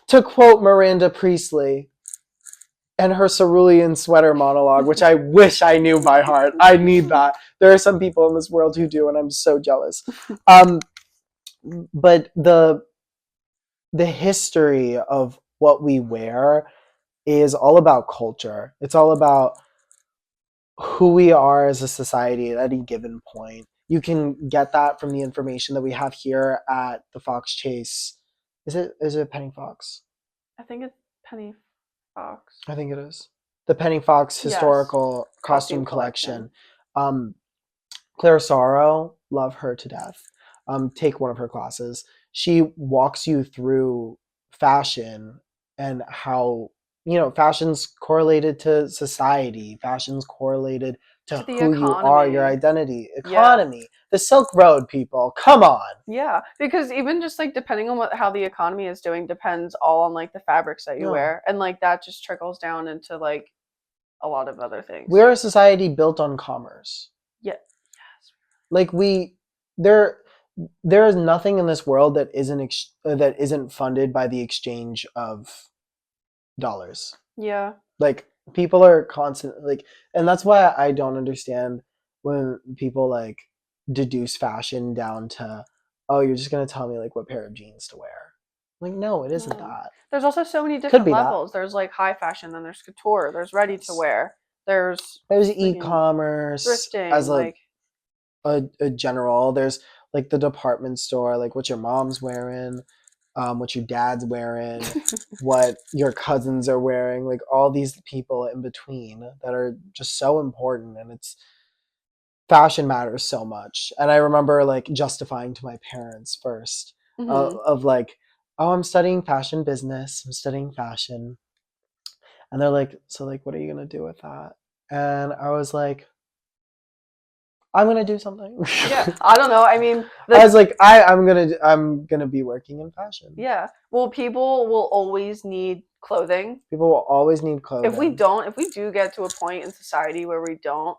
to quote Miranda Priestley and her cerulean sweater monologue, which I wish I knew by heart. I need that. There are some people in this world who do, and I'm so jealous. But the history of what we wear is all about culture. It's all about who we are as a society at any given point. You can get that from the information that we have here at the Fox Chase. Is it Penny Fox? I think it's Penny Fox. I think it is. The Penny Fox Historical Costume Collection. Claire Sorrow, love her to death. Take one of her classes. She walks you through fashion and how, fashion's correlated to society. Fashion's correlated to who you are, your identity, economy. The Silk Road, people. Come on. Yeah, because even just like depending on how the economy is doing depends all on like the fabrics that you wear, and like that just trickles down into like a lot of other things. We're a society built on commerce. Yeah. Yes. Like there is nothing in this world that isn't funded by the exchange of dollars. Yeah. Like people are constantly like, and that's why I don't understand when people like deduce fashion down to, oh, you're just gonna tell me like what pair of jeans to wear. Like, no, it isn't No. that. There's also so many Could different be that. levels. There's like high fashion, then there's couture, there's ready to wear, there's There's freaking e-commerce thrifting, as like a general. There's like the department store, like what your mom's wearing, what your dad's wearing, what your cousins are wearing, like all these people in between that are just so important. And it's fashion matters so much. And I remember like justifying to my parents first hmm of like, oh, I'm studying fashion business, I'm studying fashion. And they're like, so like, what are you gonna do with that? And I was like, I'm gonna do something. yeah, I don't know. I mean, I was like, I'm gonna be working in fashion. yeah. Well, people will always need clothing. People will always need clothing. If we do get to a point in society where we don't,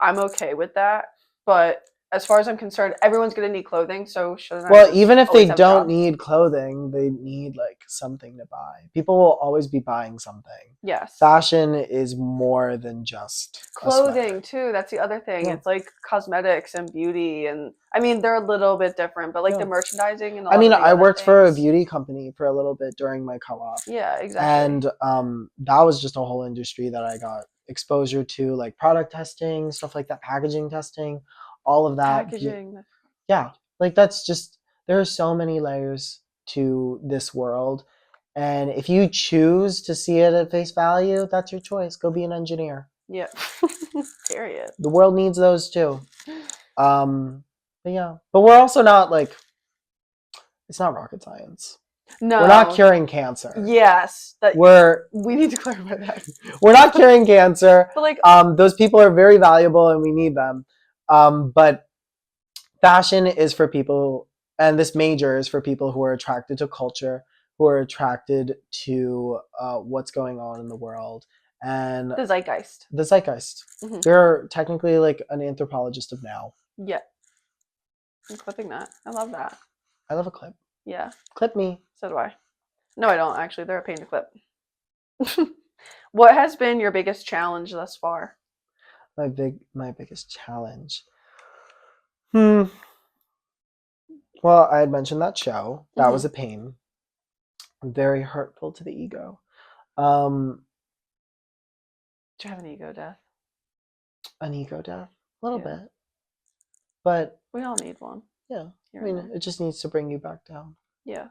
I'm okay with that. But as far as I'm concerned, everyone's gonna need clothing, so shouldn't I Well, just even if they always have a don't job? need clothing, they need like something to buy. People will always be buying something. Yes. Fashion is more than just a Clothing sweater. too, that's the other thing. Yeah. It's like cosmetics and beauty, and I mean they're a little bit different, but like the Yeah. merchandising and a I lot mean, of the I other worked for a things. beauty company for a little bit during my co-op. Yeah, exactly. And that was just a whole industry that I got exposure to, like product testing, stuff like that, packaging testing, all of that. Packaging. Yeah, like that's just, there are so many layers to this world. And if you choose to see it at face value, that's your choice. Go be an engineer. Yeah. Period. The world needs those too. But yeah, but we're also not like, it's not rocket science. We're not No. curing cancer. Yes. That We're we need to clarify that. we're not curing cancer. But like Those people are very valuable and we need them. But fashion is for people, and this major is for people who are attracted to culture, who are attracted to what's going on in the world and the zeitgeist. the zeitgeist. hmm You're technically like an anthropologist of now. Yeah. I'm clipping that. I love that. I love a clip. Yeah. Clip me. So do I. No, I don't actually. They're a pain to clip. What has been your biggest challenge thus far? My biggest challenge. Hmm. Well, I had mentioned that show. That was hmm a pain. Very hurtful to the ego. Um, Do you have an ego death? an ego death, a little Yeah. bit, but We all need one yeah. I here and mean, there. it just needs to bring you back down. Yeah.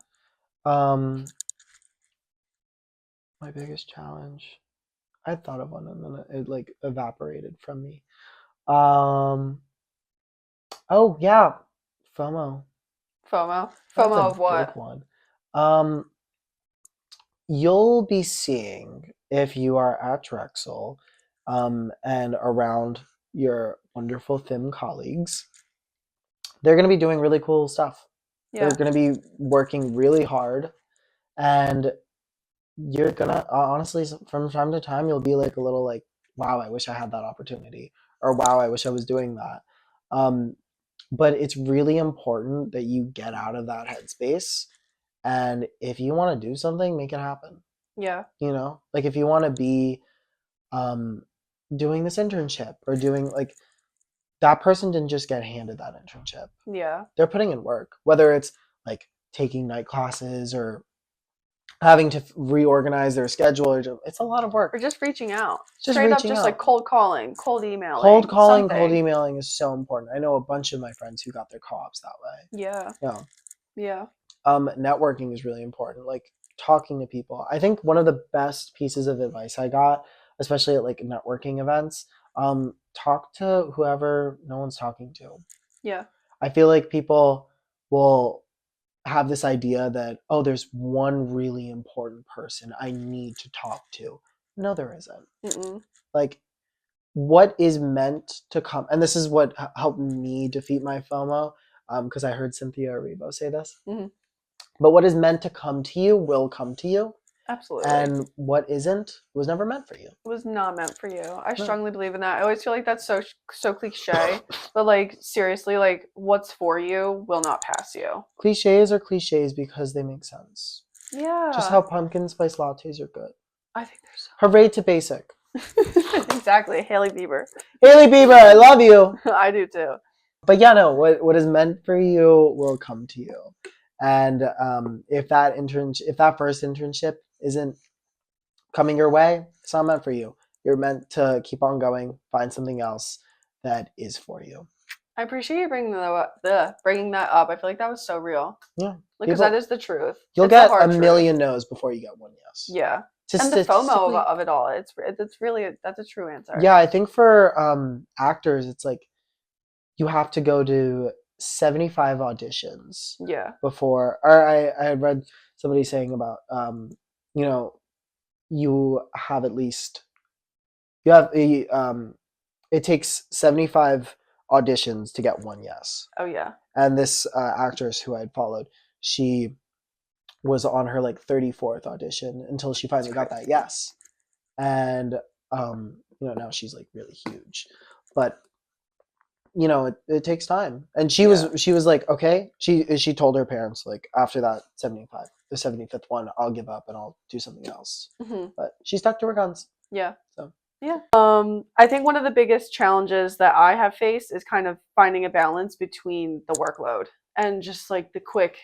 Um, my biggest challenge. I thought of one and then it like evaporated from me. Um, oh yeah, FOMO. FOMO. That's FOMO a of big what? one. Um, you'll be seeing if you are at Drexel, and around your wonderful FIM colleagues, they're going to be doing really cool stuff. They're Yeah. going to be working really hard, and you're gonna honestly from time to time you'll be like a little like, wow, I wish I had that opportunity, or wow, I wish I was doing that. Um, but it's really important that you get out of that headspace, and if you want to do something, make it happen. Yeah. You know, like if you want to be um, doing this internship or doing like, that person didn't just get handed that internship. Yeah. They're putting in work, whether it's like taking night classes or having to reorganize their schedule. It's a lot of work. Or just reaching out. Just Straight up, reaching just like out. cold calling, cold Cold emailing, calling, cold something. emailing is so important. I know a bunch of my friends who got their co-ops that way. Yeah. Yeah. Yeah. Networking is really important. Like talking to people. I think one of the best pieces of advice I got, especially at like networking events, talk to whoever no one's talking to. Yeah. I feel like people will have this idea that, oh, there's one really important person I need to talk to. No, there isn't. Mm-mm. Like, what is meant to come, and this is what helped me defeat my FOMO, because I heard Cynthia Erivo say this. Mm-hmm. But what is meant to come to you will come to you, Absolutely. and what isn't was never meant for you. It was not meant for you. I No. strongly believe in that. I always feel like that's so cliche, but like seriously, like what's for you will not pass you. Cliches are cliches because they make sense. Yeah. Just how pumpkin spice lattes are good. I think they're so. Hooray to basic. Exactly, Haley Bieber. Haley Bieber, I love you. I do too. But yeah, no, what is meant for you will come to you. And if that first internship isn't coming your way, it's not meant for you. You're meant to keep on going, find something else that is for you. I appreciate you bringing that up. I feel like that was so real. Yeah, Because that is the truth. You'll it's get a million no's before you get one yes. Yeah, and the FOMO of it all. It's really that's a true answer. Yeah, I think for actors, it's like you have to go to 75 auditions. Yeah. Before, or I had read somebody saying about you know, you have at least you have a it takes 75 auditions to get one yes. Oh yeah. And this actress who I had followed, she was on her like 34th audition until she finally got that yes. And now she's like really huge. But it takes time. And she was like, okay. She told her parents like after that the 75th one, I'll give up and I'll do something else. Mm-hmm. But she stuck to her guns. Yeah. So yeah. I think one of the biggest challenges that I have faced is kind of finding a balance between the workload and just like the quick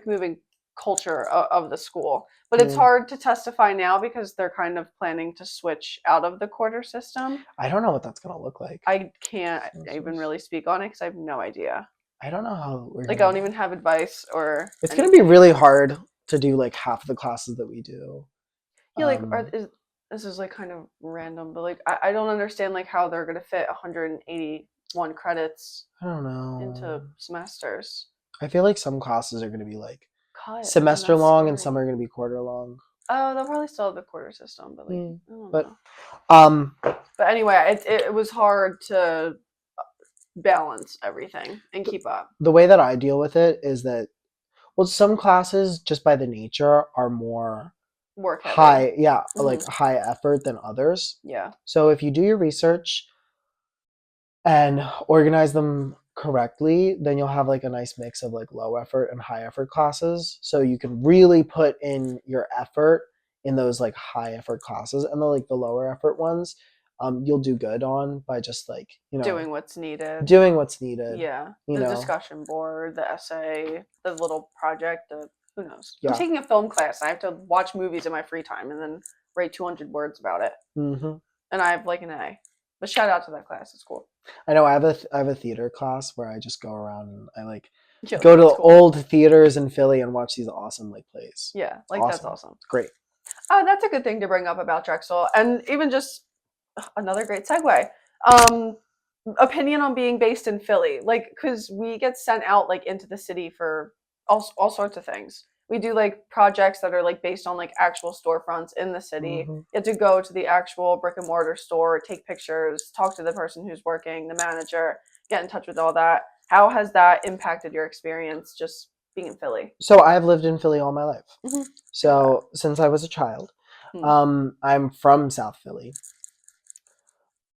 moving culture of the school. But it's hard to testify now because they're kind of planning to switch out of the quarter system. I don't know what that's going to look like. I can't even really speak on it because I have no idea. I don't know how we're I don't even have advice or it's going to be really hard to do like half of the classes that we do. Yeah, this is like kind of random, but like I don't understand like how they're going to fit 181 credits I don't know into semesters. I feel like some classes are going to be like semester long and some are going to be quarter long. Oh, they'll probably still have the quarter system, but like I don't know. But anyway, it was hard to balance everything and keep up. The way that I deal with it is that some classes just by the nature are more work heavy. High, like high effort than others. Yeah. So if you do your research and organize them correctly, then you'll have like a nice mix of like low effort and high effort classes. So you can really put in your effort in those like high effort classes, and the lower effort ones, you'll do good on by just like doing what's needed. Yeah. The discussion board, the essay, the little project, who knows? Yeah. I'm taking a film class. I have to watch movies in my free time and then write 200 words about it. Mm-hmm. And I have like an A. But shout out to that class. It's cool. I know. I have a theater class where I just go around and I like go to old theaters in Philly and watch these awesome like plays. Yeah, like that's awesome. It's great. Oh, that's a good thing to bring up about Drexel, and even just another great segue. Opinion on being based in Philly, like because we get sent out like into the city for all sorts of things. We do like projects that are like based on like actual storefronts in the city. Mm-hmm. You have to go to the actual brick and mortar store, take pictures, talk to the person who's working, the manager, get in touch with all that. How has that impacted your experience just being in Philly? So I've lived in Philly all my life. Mm-hmm. So since I was a child, I'm from South Philly.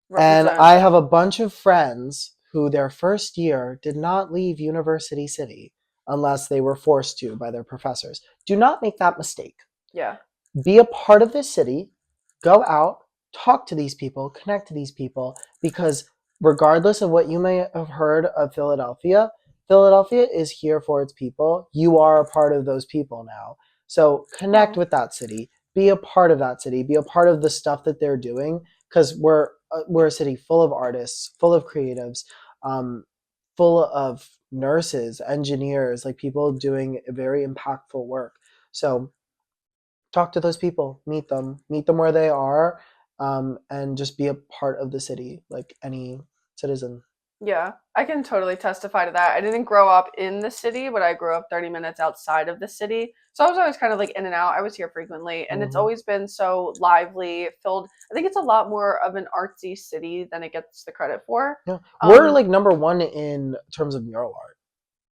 Represent. And I have a bunch of friends who their first year did not leave University City unless they were forced to by their professors. Do not make that mistake. Yeah. Be a part of this city. Go out, talk to these people, connect to these people, because regardless of what you may have heard of Philadelphia, Philadelphia is here for its people. You are a part of those people now. So connect with that city. Be a part of that city. Be a part of the stuff that they're doing, because we're a city full of artists, full of creatives, full of nurses, engineers, like people doing very impactful work. So talk to those people, meet them where they are, and just be a part of the city like any citizen. Yeah, I can totally testify to that. I didn't grow up in the city, but I grew up 30 minutes outside of the city. So I was always kind of like in and out. I was here frequently, and it's always been so lively, filled. I think it's a lot more of an artsy city than it gets the credit for. Yeah. We're like number one in terms of mural art.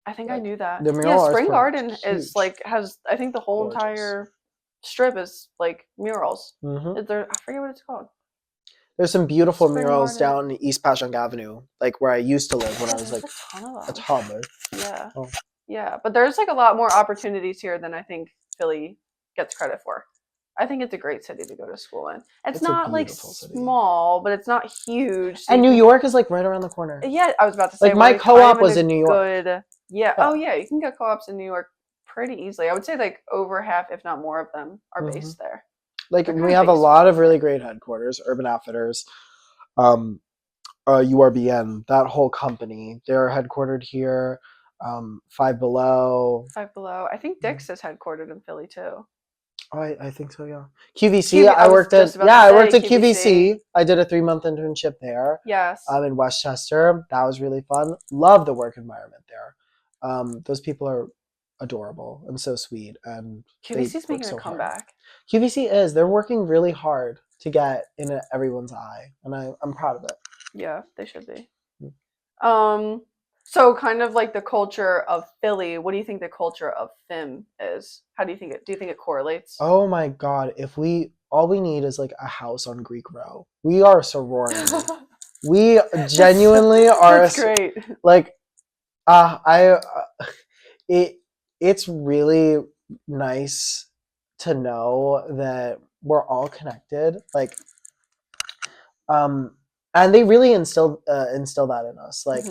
I think I knew that. The mural Spring Garden is like has I think the whole entire strip is like murals. Mm-hmm. I forget what it's called. There's some beautiful murals down East Passyunk Avenue, like where I used to live when I was like a toddler. Yeah. Oh. Yeah, but there's like a lot more opportunities here than I think Philly gets credit for. I think it's a great city to go to school in. It's It's a not like beautiful city. small, but it's not huge. So And you New can, York is like right around the corner. yeah, I was about to say Like we're my like kind co-op of in was a in New York. good, yeah. Yeah. Oh yeah, you can get co-ops in New York pretty easily. I would say like over half, if not more of them, are Mhm. based there. Like They're we kind of have a based lot of everywhere. really great headquarters, Urban Outfitters, URBN, that whole company. They're headquartered here. Five Below. Five Below. I think Dick's is headquartered in Philly too. Oh, I think so, yeah. QVC, QV. I was just about to I say worked at QVC. QVC. I did a 3-month internship there. Yes. In Westchester. That was really fun. Love the work environment there. Those people are adorable and so sweet, and they QVC's work making a so hard. comeback. QVC is. They're working really hard to get in everyone's eye, and I'm proud of it. Yeah, they should be. So kind of like the culture of Philly, what do you think the culture of FIM is? How do you think it correlates? Oh my God! If all we need is like a house on Greek Row. We are a sorority. We genuinely are That's great. like I it's really nice to know that we're all connected. Like and they really instill that in us. Like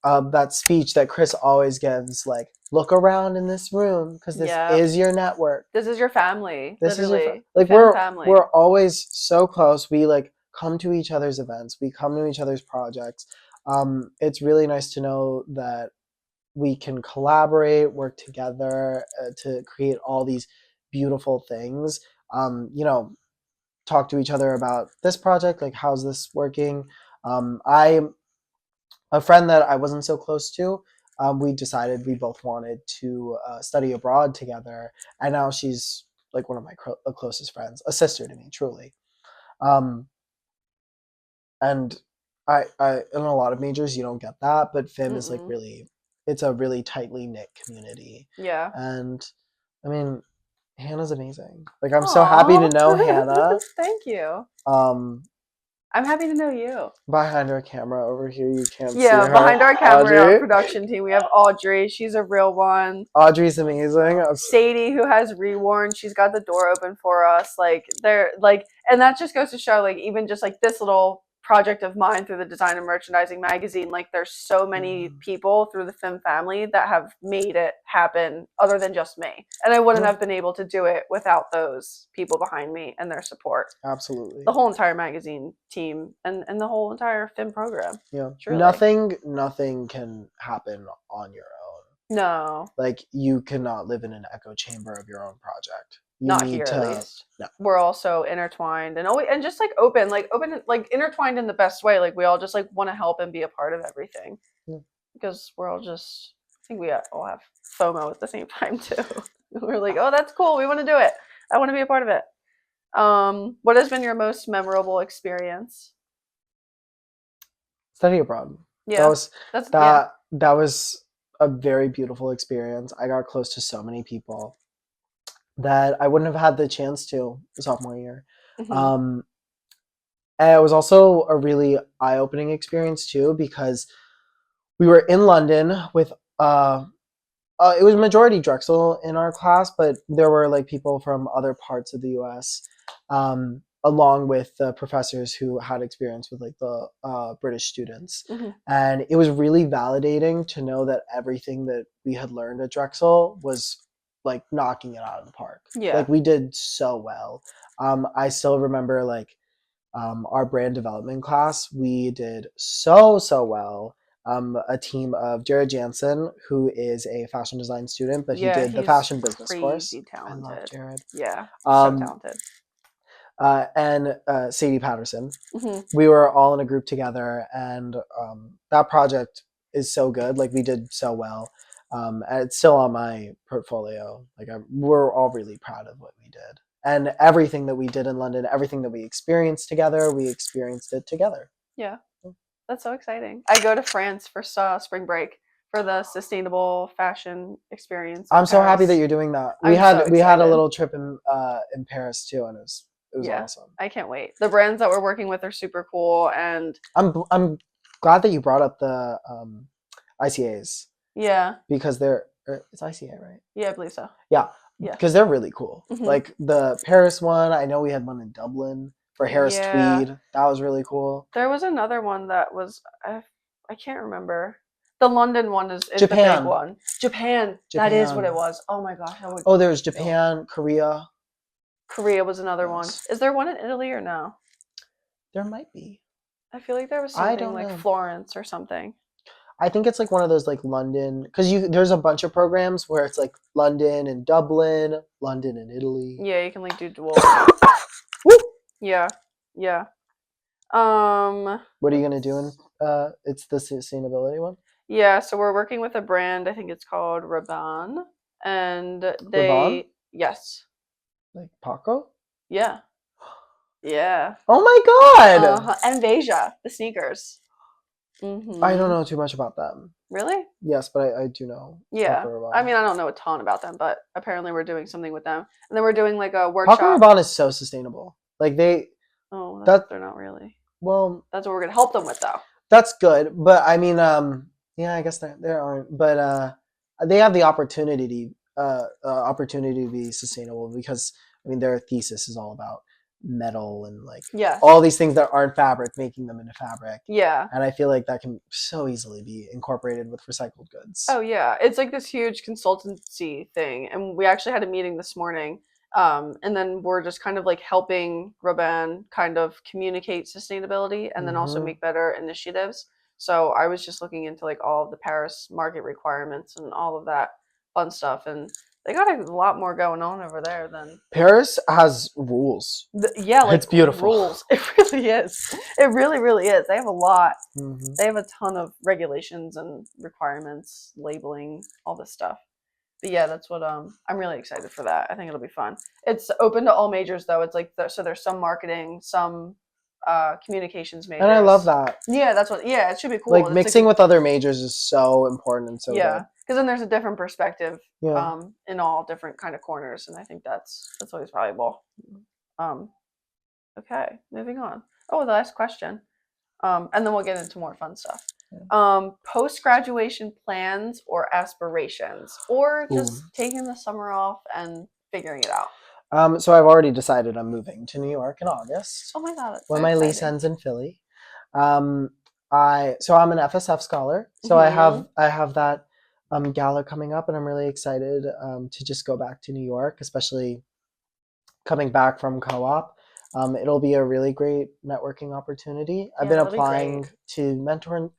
Mhm. that speech that Chris always gives, like, look around in this room because this Yeah. is your network. This is your family, This is literally. like Fam family. we're always so close. We like come to each other's events. We come to each other's projects. It's really nice to know that we can collaborate, work together to create all these beautiful things. You know, talk to each other about this project, like how's this working. I A friend that I wasn't so close to, we decided we both wanted to study abroad together, and now she's like one of my closest friends, a sister to me, truly. Um, and in a lot of majors you don't get that, but FIM is like Mm-mm. really, it's a really tightly knit community, Yeah. and I mean, Hannah's amazing. Like I'm so happy to Aw. know Hannah. Thank you. Um, I'm happy to know you. Behind her camera over here, you can't see Yeah, her. behind our camera, our Audrey. production team, we have Audrey. She's a real one. Audrey's amazing. Sadie, who has Reworn, she's got the door open for us. Like they're like, and that just goes to show, like even just like this little project of mine through the Design and Merchandising magazine, like there's so many people through the FIM family that have made it happen, other than just me. And I wouldn't have been able to do it without those people behind me and their support. Absolutely. The whole entire magazine team and the whole entire FIM program. Yeah. Truly. Nothing can happen on your own. No. Like you cannot live in an echo chamber of your own project. You Not need here, to, at least. No. We're all so intertwined and always, and just like open, like intertwined in the best way. Like we all just like want to help and be a part of everything. Yeah. Because we're all just, I think we all have FOMO at the same time too. We're like, oh, that's cool. We want to do it. I want to be a part of it. What has been your most memorable experience? Study abroad. Yeah, That was a very beautiful experience. I got close to so many people that I wouldn't have had the chance to sophomore year. Mm-hmm. And it was also a really eye-opening experience too, because we were in London with it was majority Drexel in our class, but there were like people from other parts of the U.S. Along with the professors who had experience with like the British students, and it was really validating to know that everything that we had learned at Drexel was like knocking it out of the park. Yeah. Like we did so well. I still remember like our brand development class. We did so well. A team of Jared Jansen, who is a fashion design student, but he did the fashion business course. Talented. I love Jared. Yeah, so talented. And Sadie Patterson. We were all in a group together, and that project is so good. Like we did so well. And it's still on my portfolio. Like we're all really proud of what we did. And everything that we did in London, everything that we experienced together, we experienced it together. Yeah. That's so exciting. I go to France for spring break for the sustainable fashion experience. I'm so happy that you're doing that. We had a little trip in Paris too, and it was awesome. I can't wait. The brands that we're working with are super cool, and I'm glad that you brought up the ICAs. Yeah. Because it's ICA, right? Yeah, I believe so. Yeah. Yeah. because they're really cool. Mhm. Like the Paris one, I know we had one in Dublin for Harris Yeah. Tweed. That was really cool. There was another one that was I can't remember. The London one is the big Japan. one. Japan. That is what Japan. it was. Oh my gosh, I would. Oh, there's Japan, Korea. Korea was another one. Yes. Is there one in Italy or no? There might be. I feel like there was I something don't like know. Florence or something. I think it's like one of those like London, because there's a bunch of programs where it's like London and Dublin, London and Italy. Yeah, you can like do dual. Woo! Yeah. Yeah. What are you gonna do in it's the sustainability one? Yeah, so we're working with a brand, I think it's called Raban. And Raban? yes. Like Paco? Yeah. Yeah. Oh my god! And Veja, the sneakers. I don't Mm-hmm. know too much about them. Really? Yes, but I do know. Yeah. Paco Rabanne. I mean, I don't know a ton about them, but apparently we're doing something with them. And then we're doing like a Paco workshop. Rabanne is so sustainable. Like Oh, that they're not really. well, That's what we're gonna help them with, though. that's good. But I mean, yeah, I guess there aren't. But they have the opportunity to be sustainable because I mean their thesis is all about metal and like Yes. all these things that aren't fabric, making them into fabric. Yeah. And I feel like that can so easily be incorporated with recycled goods. Oh yeah, it's like this huge consultancy thing, and we actually had a meeting this morning. And then we're just kind of like helping Roban kind of communicate sustainability and then also Mhm. make better initiatives. So I was just looking into like all of the Paris market requirements and all of that fun stuff, and they got a lot more going on over there than Paris has rules. yeah, like It's beautiful. rules. It really is. It really, really is. They have a lot. Mhm. They have a ton of regulations and requirements, labeling, all this stuff. But yeah, that's what I'm really excited for that. I think it'll be fun. It's open to all majors though. It's like so there's some marketing, some communications majors. And I love that. Yeah, that's what. Yeah, it should be cool. Like It's mixing with other majors is so important and so yeah, good. because then there's a different perspective Yeah. in all different kind of corners, and I think that's always valuable. Okay, moving on. Oh, the last question. And then we'll get into more fun stuff. Post graduation plans or aspirations, or just taking the summer off and figuring it out. So I've already decided I'm moving to New York in August. Oh my god, that's when so my exciting. lease ends in Philly. I'm an FSF scholar, so I have that gala coming up, and I'm really excited to just go back to New York, especially coming back from co-op. It'll be a really great networking opportunity. I've been applying to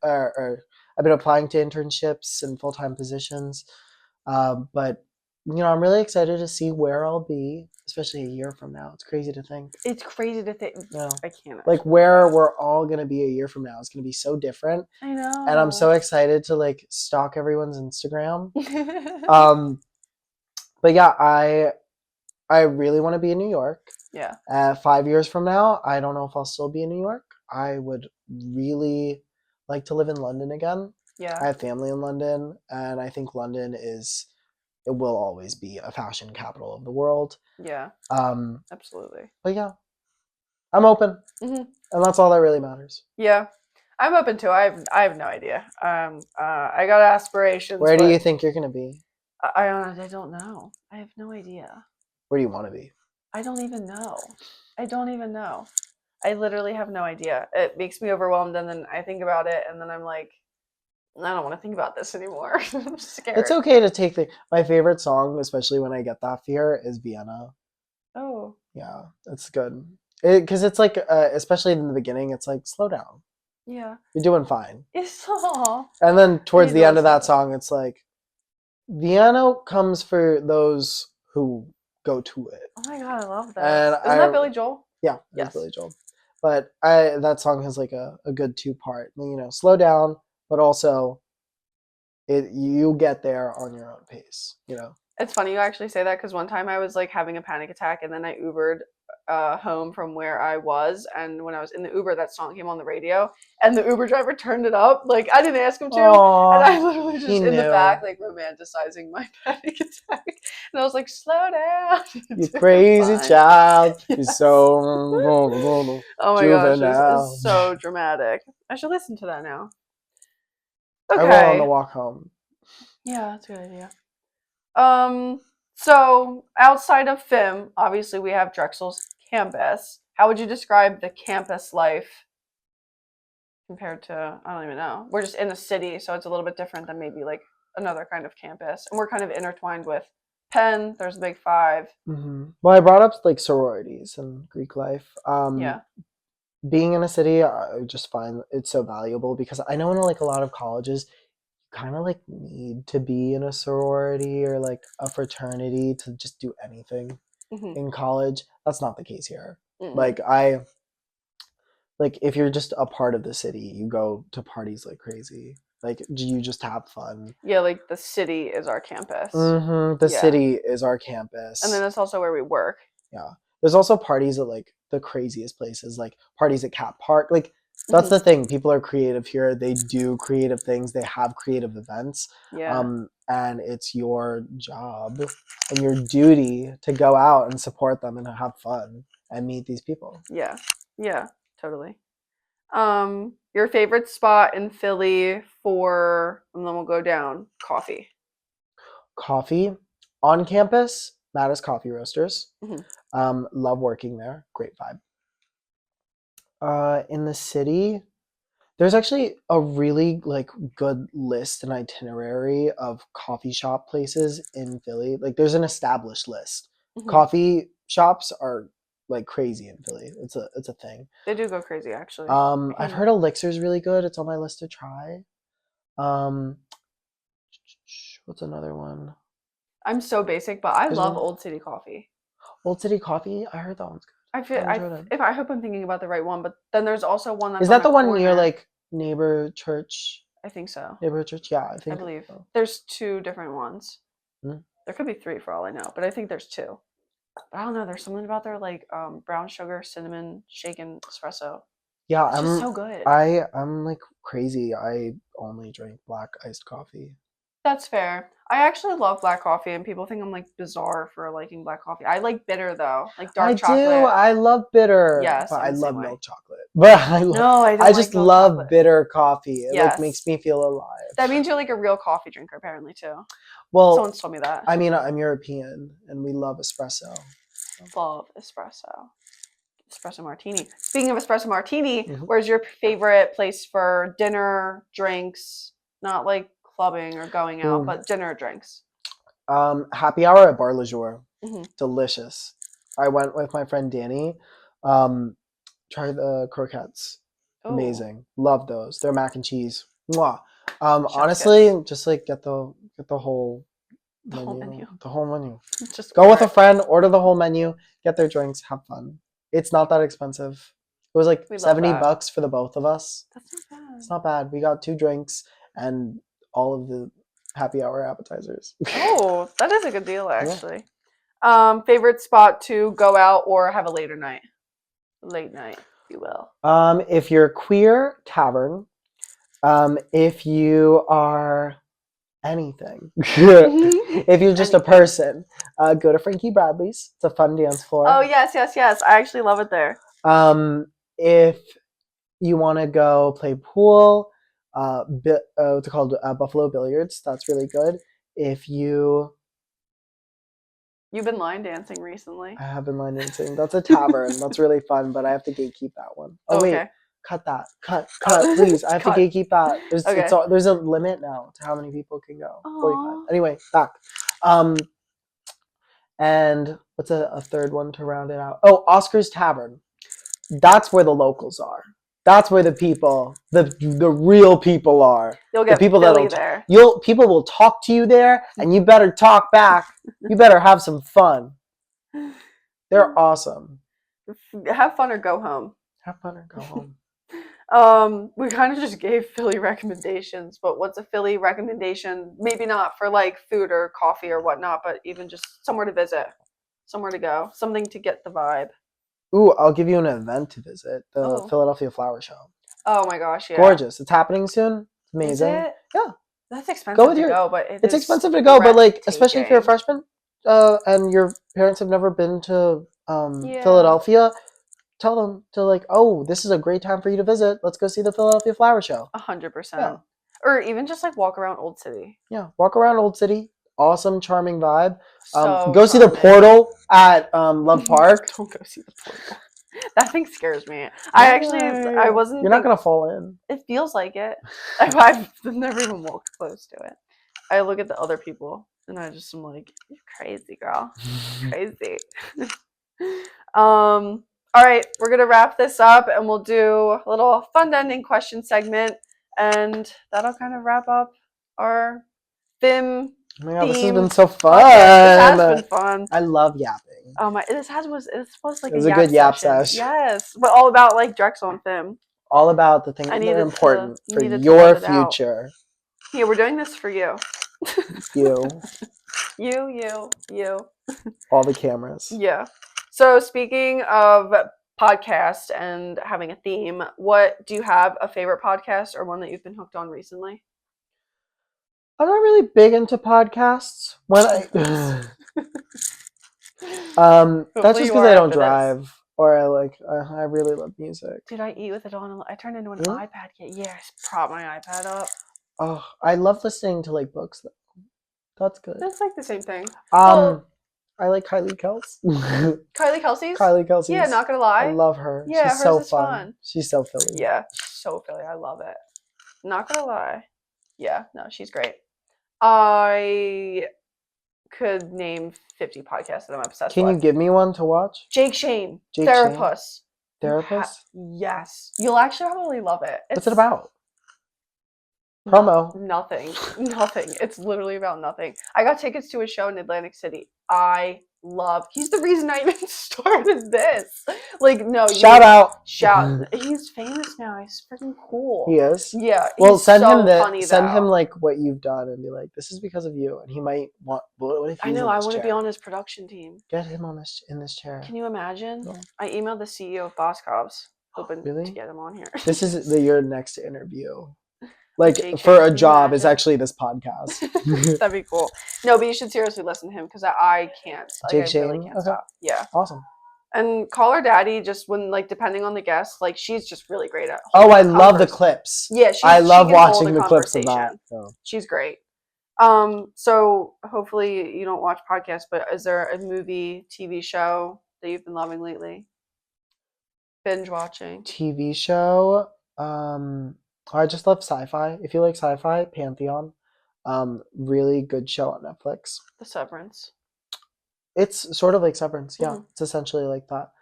I've been applying to internships and full-time positions, but I'm really excited to see where I'll be, especially a year from now. It's crazy to think. It's crazy to think. No. I can't. Like where we're all gonna be a year from now is gonna be so different. I know. And I'm so excited to like stalk everyone's Instagram. But yeah, I really want to be in New York. Yeah. 5 years from now, I don't know if I'll still be in New York. I would really like to live in London again. Yeah. I have family in London, and I think London it will always be a fashion capital of the world. Yeah. Absolutely. But yeah, I'm open, and that's all that really matters. Yeah, I'm open to it. I have no idea. I got aspirations. Where do you think you're gonna be? I don't know. I have no idea. Where do you want to be? I don't even know. I literally have no idea. It makes me overwhelmed, and then I think about it, and then I'm like, I don't want to think about this anymore. I'm scared. It's okay to take my favorite song, especially when I get that fear, is Vienna. Oh. Yeah, it's good. Because it's like, especially in the beginning, it's like, slow down. Yeah. You're doing fine. It's all. And then towards the end of that song, it's like, Vienna comes for those who go to it. Oh my god, I love that. And Isn't that Billy Joel? Yeah, yes. Billy Joel. But that song has like a good two-part. Slow down, but also you get there on your own pace. It's funny you actually say that because one time I was like having a panic attack and then I Ubered home from where I was, and when I was in the Uber, that song came on the radio, and the Uber driver turned it up. Like I didn't ask him to, Aww, and I literally just in the back like romanticizing my panic attack, and I was like, "Slow down, you crazy child, you're so oh my gosh, this is so dramatic. I should listen to that now. Okay, I will on the walk home. Yeah, that's a good idea. So outside of FIM, obviously we have Drexel's campus. How would you describe the campus life compared to, I don't even know. We're just in a city, so it's a little bit different than maybe like another kind of campus. And we're kind of intertwined with Penn, there's the Big Five. Well, I brought up like sororities and Greek life. Yeah. Being in a city, I just find it's so valuable because I know in like a lot of colleges, you kind of like need to be in a sorority or like a fraternity to just do anything Mm-hmm. in college. That's not the case here. Mm-mm. Like if you're just a part of the city, you go to parties like crazy. Like you just have fun. Yeah, like the city is our campus. The Yeah. city is our And then campus. that's also where we work. Yeah. There's also parties at like the craziest places, like parties at Cat Park. Like that's Mm-hmm. the thing. People are creative here. They do creative things. They have creative events. Yeah. And it's your job and your duty to go out and support them and have fun and meet these people. Yeah. Yeah, totally. Your favorite spot in Philly for, and then we'll go down, coffee. Coffee on campus, Mattis Coffee Roasters. Mm-hmm. Love working there. Great vibe. In the city, there's actually a really like good list and itinerary of coffee shop places in Philly. Like there's an established list. Mm-hmm. Coffee shops are like crazy in Philly. It's a thing. They do go crazy, actually. I've heard Elixir's really good. It's on my list to try. Um, what's another one? I'm so basic, but I There's love one Old City Coffee. Old City Coffee. I heard that one's good. I feel, I enjoyed it. if I hope I'm thinking about the right one, but then there's also one that's Is on that the the one near corner. like Neighbor Church? I think so. Neighborhood Church? Yeah, I I think. believe So. there's two different ones. Hmm? There could be three for all I know, but I think there's two. But I don't know. There's something about their like brown sugar, cinnamon, shaken espresso. Yeah, It's just so good. I'm like crazy. I only drink black iced coffee. That's fair. I actually love black coffee, and people think I'm like bizarre for liking black coffee. I like bitter though, like I dark do. chocolate. I love bitter, Yes, but I'm I the same love way. milk chocolate. But No, I I don't like just milk love chocolate. bitter coffee. It like makes Yes, me feel alive. that means you're like a real coffee drinker, apparently too. Well, Someone's told me that. I mean, I'm European, and we love espresso. Love espresso. Espresso martini. Speaking of espresso martini, Mhm. where's your favorite place for dinner, drinks? Not like clubbing or going out, Ooh. but dinner drinks. Happy hour at Bar Le Jour. Mm-hmm. Delicious. I went with my friend Danny. Um, try the croquettes. Oh, Amazing. Love those. They're mac and cheese. Mwah. chef's Honestly, kiss. just like get the whole The menu. whole menu. The whole menu. Just Go with order a it. friend, order the whole menu, get their drinks, have fun. It's not that expensive. It was like We love 70 that. bucks for the both of us. That's not bad. It's not bad. We got 2 drinks and all of the happy hour appetizers. Oh, that is a good deal, actually. Favorite spot to go out or have a later night? Late night, if you will. If you're queer, tavern. If you are anything, if you're just a person, go to Frankie Bradley's. It's a fun dance floor. Oh, yes, yes, yes. I actually love it there. If you want to go play pool, it's called Buffalo Billiards. That's really good. If you You've been line dancing recently. I have been line dancing. That's a tavern. That's really fun, but I have to gatekeep that one. Oh wait, Okay. cut that. Cut, please. I have Cut. to gatekeep that. Okay. There's a limit now to how many people can go. Aw. 45. Anyway, back. And what's a third one to round it out? Oh, Oscar's Tavern. That's where the locals are. That's where the people, the real people are. You'll get the people Philly that'll there. People will talk to you there, and you better talk back. You better have some fun. They're awesome. Have fun or go home. Have fun or go home. We kind of just gave Philly recommendations, but what's a Philly recommendation? Maybe not for like food or coffee or whatnot, but even just somewhere to visit, somewhere to go, something to get the vibe. Ooh, I'll give you an event to visit. The Oh. Philadelphia Flower Show. Oh my gosh, yeah. Gorgeous. It's happening soon. It's amazing. Is it? Yeah. That's expensive Go with to your, go, but it's expensive to go, but like especially if you're a breathtaking. freshman, and your parents have never been to Yeah. Philadelphia, tell them to like, oh, this is a great time for you to visit. Let's go see the Philadelphia Flower Show. 100%. Yeah. Or even just like walk around Old City. Yeah. Walk around Old City. awesome, charming vibe. So Go see the charming. Portal at Love Park. Don't go see the Portal. That thing scares me. I wasn't. You're not gonna fall in. It feels like it. I've never even walked close to it. I look at the other people and I just am like, you're crazy, girl. Crazy. All right, we're gonna wrap this up and we'll do a little fun ending question segment, and that'll kind of wrap up our FIM. Oh my god, this has been so fun. Podcast. This has been fun. I love yapping. Oh my! This was like it was a good yap sesh. Yes, but all about like Drexel and FIM. All about the things that are important for your future. Yeah, we're doing this for you. You. You. All the cameras. Yeah. So speaking of podcast and having a theme, what do you have a favorite podcast or one that you've been hooked on recently? I'm not really big into podcasts. When I that's just because I don't drive, or I really love music. Did I eat with it on? I turned into an iPad kid. Yeah, I prop my iPad up. Oh, I love listening to like books though. That's good. That's like the same thing. I like Kylie Kels. Kylie Kelsey's? Kylie Kelsey's. Yeah, not gonna lie. I love her. Yeah, she's so fun. She's so Philly. Yeah, she's so Philly. I love it. Not gonna lie. Yeah, no, she's great. I could name 50 podcasts that I'm obsessed with. Can you give me one to watch? Jake Shane. Therapist. Therapist? Yes. You'll actually probably love it. What's it about? Promo. Nothing. It's literally about nothing. I got tickets to a show in Atlantic City. He's the reason I even started this. Like, no. Shout out. He's famous now. He's freaking cool. He is? Yeah. Well, send him like what you've done and be like, this is because of you. And he might want, what if he's I want to be on his production team. Get him in this chair. Can you imagine? No. I emailed the CEO of Boss Cops, hoping to get him on here. This is your next interview. Like, for a job, it's actually this podcast. That'd be cool. No, but you should seriously listen to him because I can't. Jake Shane? Really can't stop. Yeah. Awesome. And Call Her Daddy, just when, like, depending on the guest, like, she's just really great at I love the clips. Yeah, I love watching the clips of that. So. She's great. So hopefully you don't watch podcasts, but is there a movie, TV show that you've been loving lately? Binge watching. TV show? I just love sci-fi. If you like sci-fi, Pantheon. Really good show on Netflix. The Severance. It's sort of like Severance, yeah. It's essentially like that.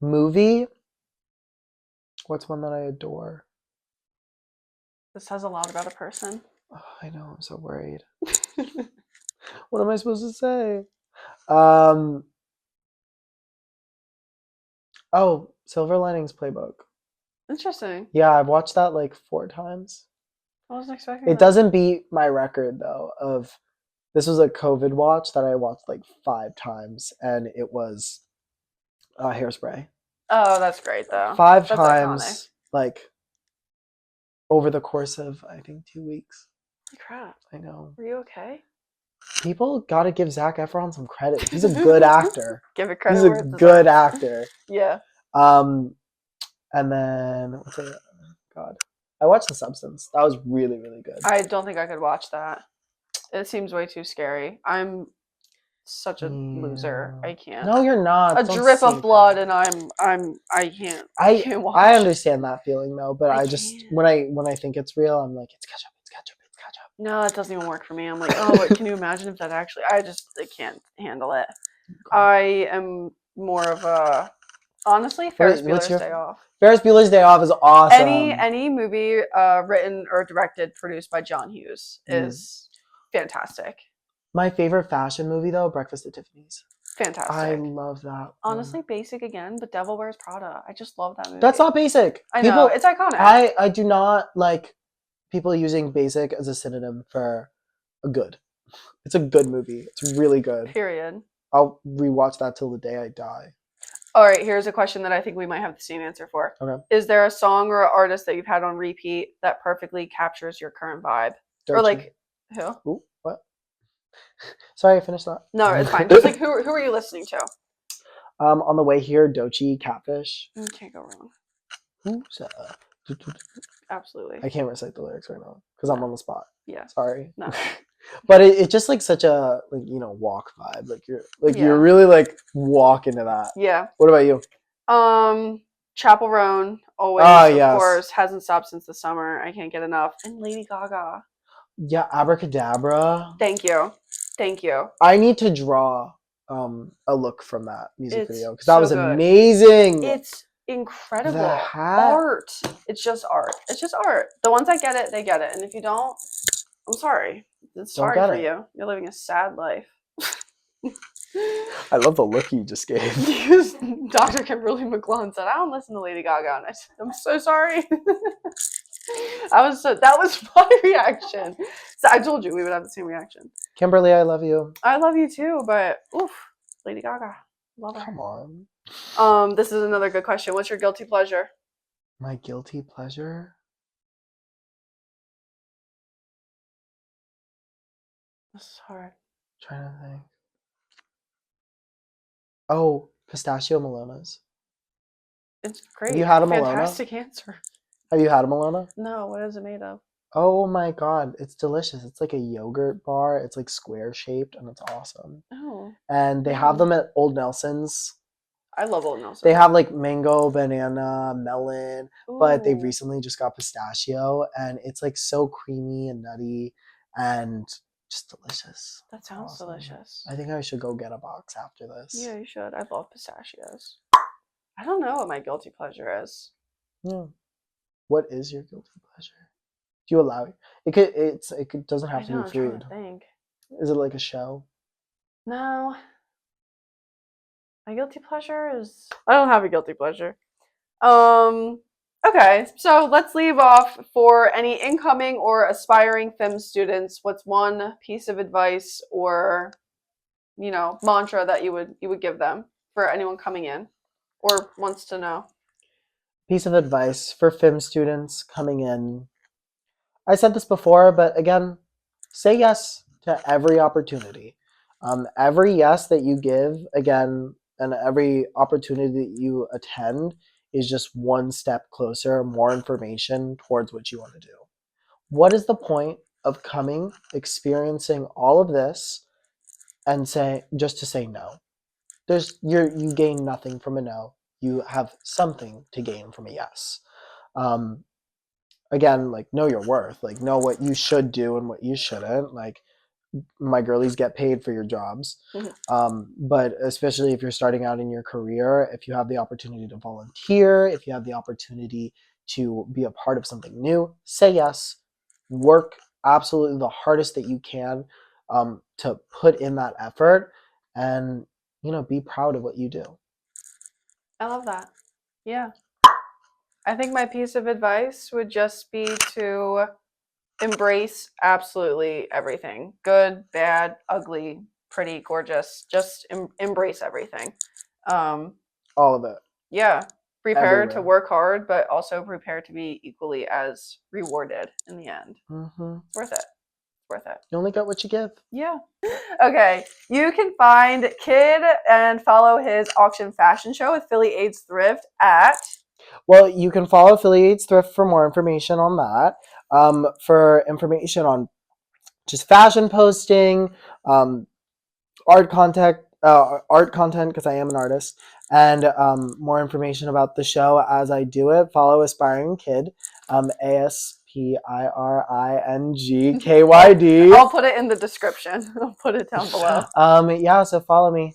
Movie? What's one that I adore? This has a lot about a person. Oh, I know, I'm so worried. What am I supposed to say? Silver Linings Playbook. Interesting. Yeah, I've watched that like 4 times. I wasn't expecting It doesn't beat my record though of this was a COVID watch that I watched like 5 times, and it was Hairspray. Oh, that's great though. 5 times, iconic. Like over the course of I think 2 weeks. Holy crap! I know. Were you okay? People gotta give Zac Efron some credit. He's a good actor. Give it credit. He's a good actor. Yeah. And then what's it? God, I watched The Substance. That was really, really good. I don't think I could watch that. It seems way too scary. I'm such a loser. I can't. No, you're not. A drip of blood, and I can't. I can't watch. I understand that feeling though, but I just when I think it's real, I'm like, it's ketchup. No, it doesn't even work for me. I'm like, oh, can you imagine if that actually? I can't handle it. I am more of a honestly Ferris Bueller's Day Off. Ferris Bueller's Day Off is awesome. Any movie written or directed, produced by John Hughes is fantastic. My favorite fashion movie though, Breakfast at Tiffany's. Fantastic. I love that. Honestly, basic again, but Devil Wears Prada. I just love that movie. That's not basic. I know, it's iconic. I do not like people using basic as a synonym for a good. It's a good movie. It's really good. Period. I'll rewatch that till the day I die. All right, here's a question that I think we might have the same answer for. Okay. Is there a song or an artist that you've had on repeat that perfectly captures your current vibe? Dochi. Or like who? Ooh, what? Sorry, I finished that. No, it's fine. Just like who are you listening to? On the way here, Dochi, Catfish. You can't go wrong. Who's Absolutely. I can't recite the lyrics right now because I'm on the spot. Yeah. Sorry. No. But it's just like such a like walk vibe. Like Yeah. you're really like walk into that. Yeah. What about you? Chapel Roan, Ah, always, of yes. course, hasn't stopped since the summer. I can't get enough. And Lady Gaga. Yeah, Abracadabra. Thank you. Thank you. I need to draw a look from that music It's video because that so was good. amazing. It's The incredible. hat. Art. It's just art. It's just art. The ones that get it, they get it. And if you don't, I'm sorry. It's Don't sorry get for it. you. You're living a sad life. I love the look you just gave. Because Dr. Kimberly McClellan said, I don't listen to Lady Gaga. And I said, I'm so sorry. That was my reaction. So I told you we would have the same reaction. Kimberly, I love you. I love you too, but oof, Lady Gaga. Love her. Come on. This is another good question. What's your guilty pleasure? My guilty pleasure? This is hard. Trying to think. Oh, pistachio Malonas. It's great. Have you had a Malona? Fantastic answer. Have you had a Malona? No, what is it made of? Oh my god, it's delicious. It's like a yogurt bar. It's like square shaped and it's awesome. Oh. And they have them at Old Nelson's. I love Old Nelson. They have like mango, banana, melon, but they Ooh. recently just got pistachio and it's like so creamy and nutty and just delicious. That sounds Awesome. delicious. I think I should go get a box after this. Yeah, you should. I love pistachios. I don't know what my guilty pleasure is. Yeah. What is your guilty pleasure? Do you allow it? It doesn't have I to know, be I'm trying food. to think. Is it like a show? No. My guilty pleasure is I don't have a guilty pleasure. Okay, so let's leave off for any incoming or aspiring FIM students. What's one piece of advice or mantra that you would give them for anyone coming in or wants to know? Piece of advice for FIM students coming in. I said this before, but again, say yes to every opportunity. Every yes that you give, again, and every opportunity that you attend is just one step closer, more information towards what you want to do. What is the point of coming, experiencing all of this, and just to say no? You gain nothing from a no. You have something to gain from a yes. Um, Again, like know your worth, like know what you should do and what you shouldn't. Like my girlies get paid for your jobs, but especially if you're starting out in your career, if you have the opportunity to volunteer, if you have the opportunity to be a part of something new, say yes. Work absolutely the hardest that you can to put in that effort, and be proud of what you do. I love that. Yeah. I think my piece of advice would just be to embrace absolutely everything. Good, bad, ugly, pretty, gorgeous. Just embrace everything. All of it. Yeah. Prepare to Everywhere. work hard, but also prepare to be equally as rewarded in the end. Worth it. Worth it. You only got what you give. Yeah. Okay. You can find Kid and follow his auction fashion show with Philly AIDS Thrift at. Well, you can follow Affiliates Thrift for more information on that. For information on just fashion posting, art content, because I am an artist, and more information about the show as I do it, follow Aspiring Kid, ASPIRINGKYD. I'll put it in the description. I'll put it down below. Yeah, so follow me.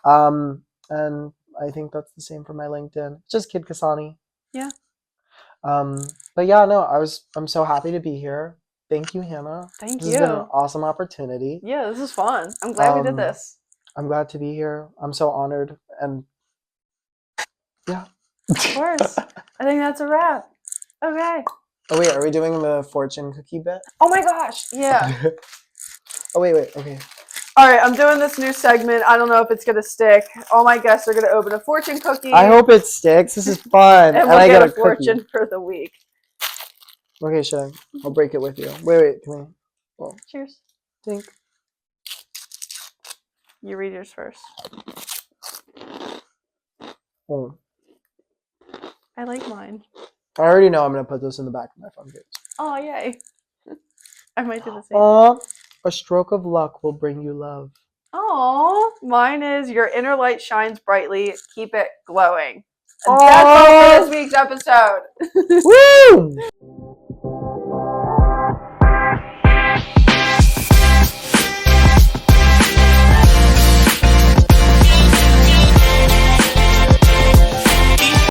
And I think that's the same for my LinkedIn. It's just Kid Kacani. Yeah. But yeah, no, I'm so happy to be here. Thank you, Hannah. Thank This you. has been an awesome opportunity. Yeah, this is fun. I'm glad we did this. I'm glad to be here. I'm so honored, and yeah. Of course. I think that's a wrap. Okay. Oh wait, are we doing the fortune cookie bit? Oh my gosh. Yeah. Oh wait. Okay. All right, I'm doing this new segment. I don't know if it's gonna stick. All my guests are gonna open a fortune cookie. I hope it sticks. This is fun, and we'll I get got a fortune for the week. Okay, sure. I'll break it with you. Wait. Can we? Well, cheers. Think. You read yours first. Oh. I like mine. I already know I'm gonna put this in the back of my phone case. Oh yay! I might do the same. Aw. A stroke of luck will bring you love. Oh, mine is your inner light shines brightly. Keep it glowing. And that's all for this week's episode. Woo!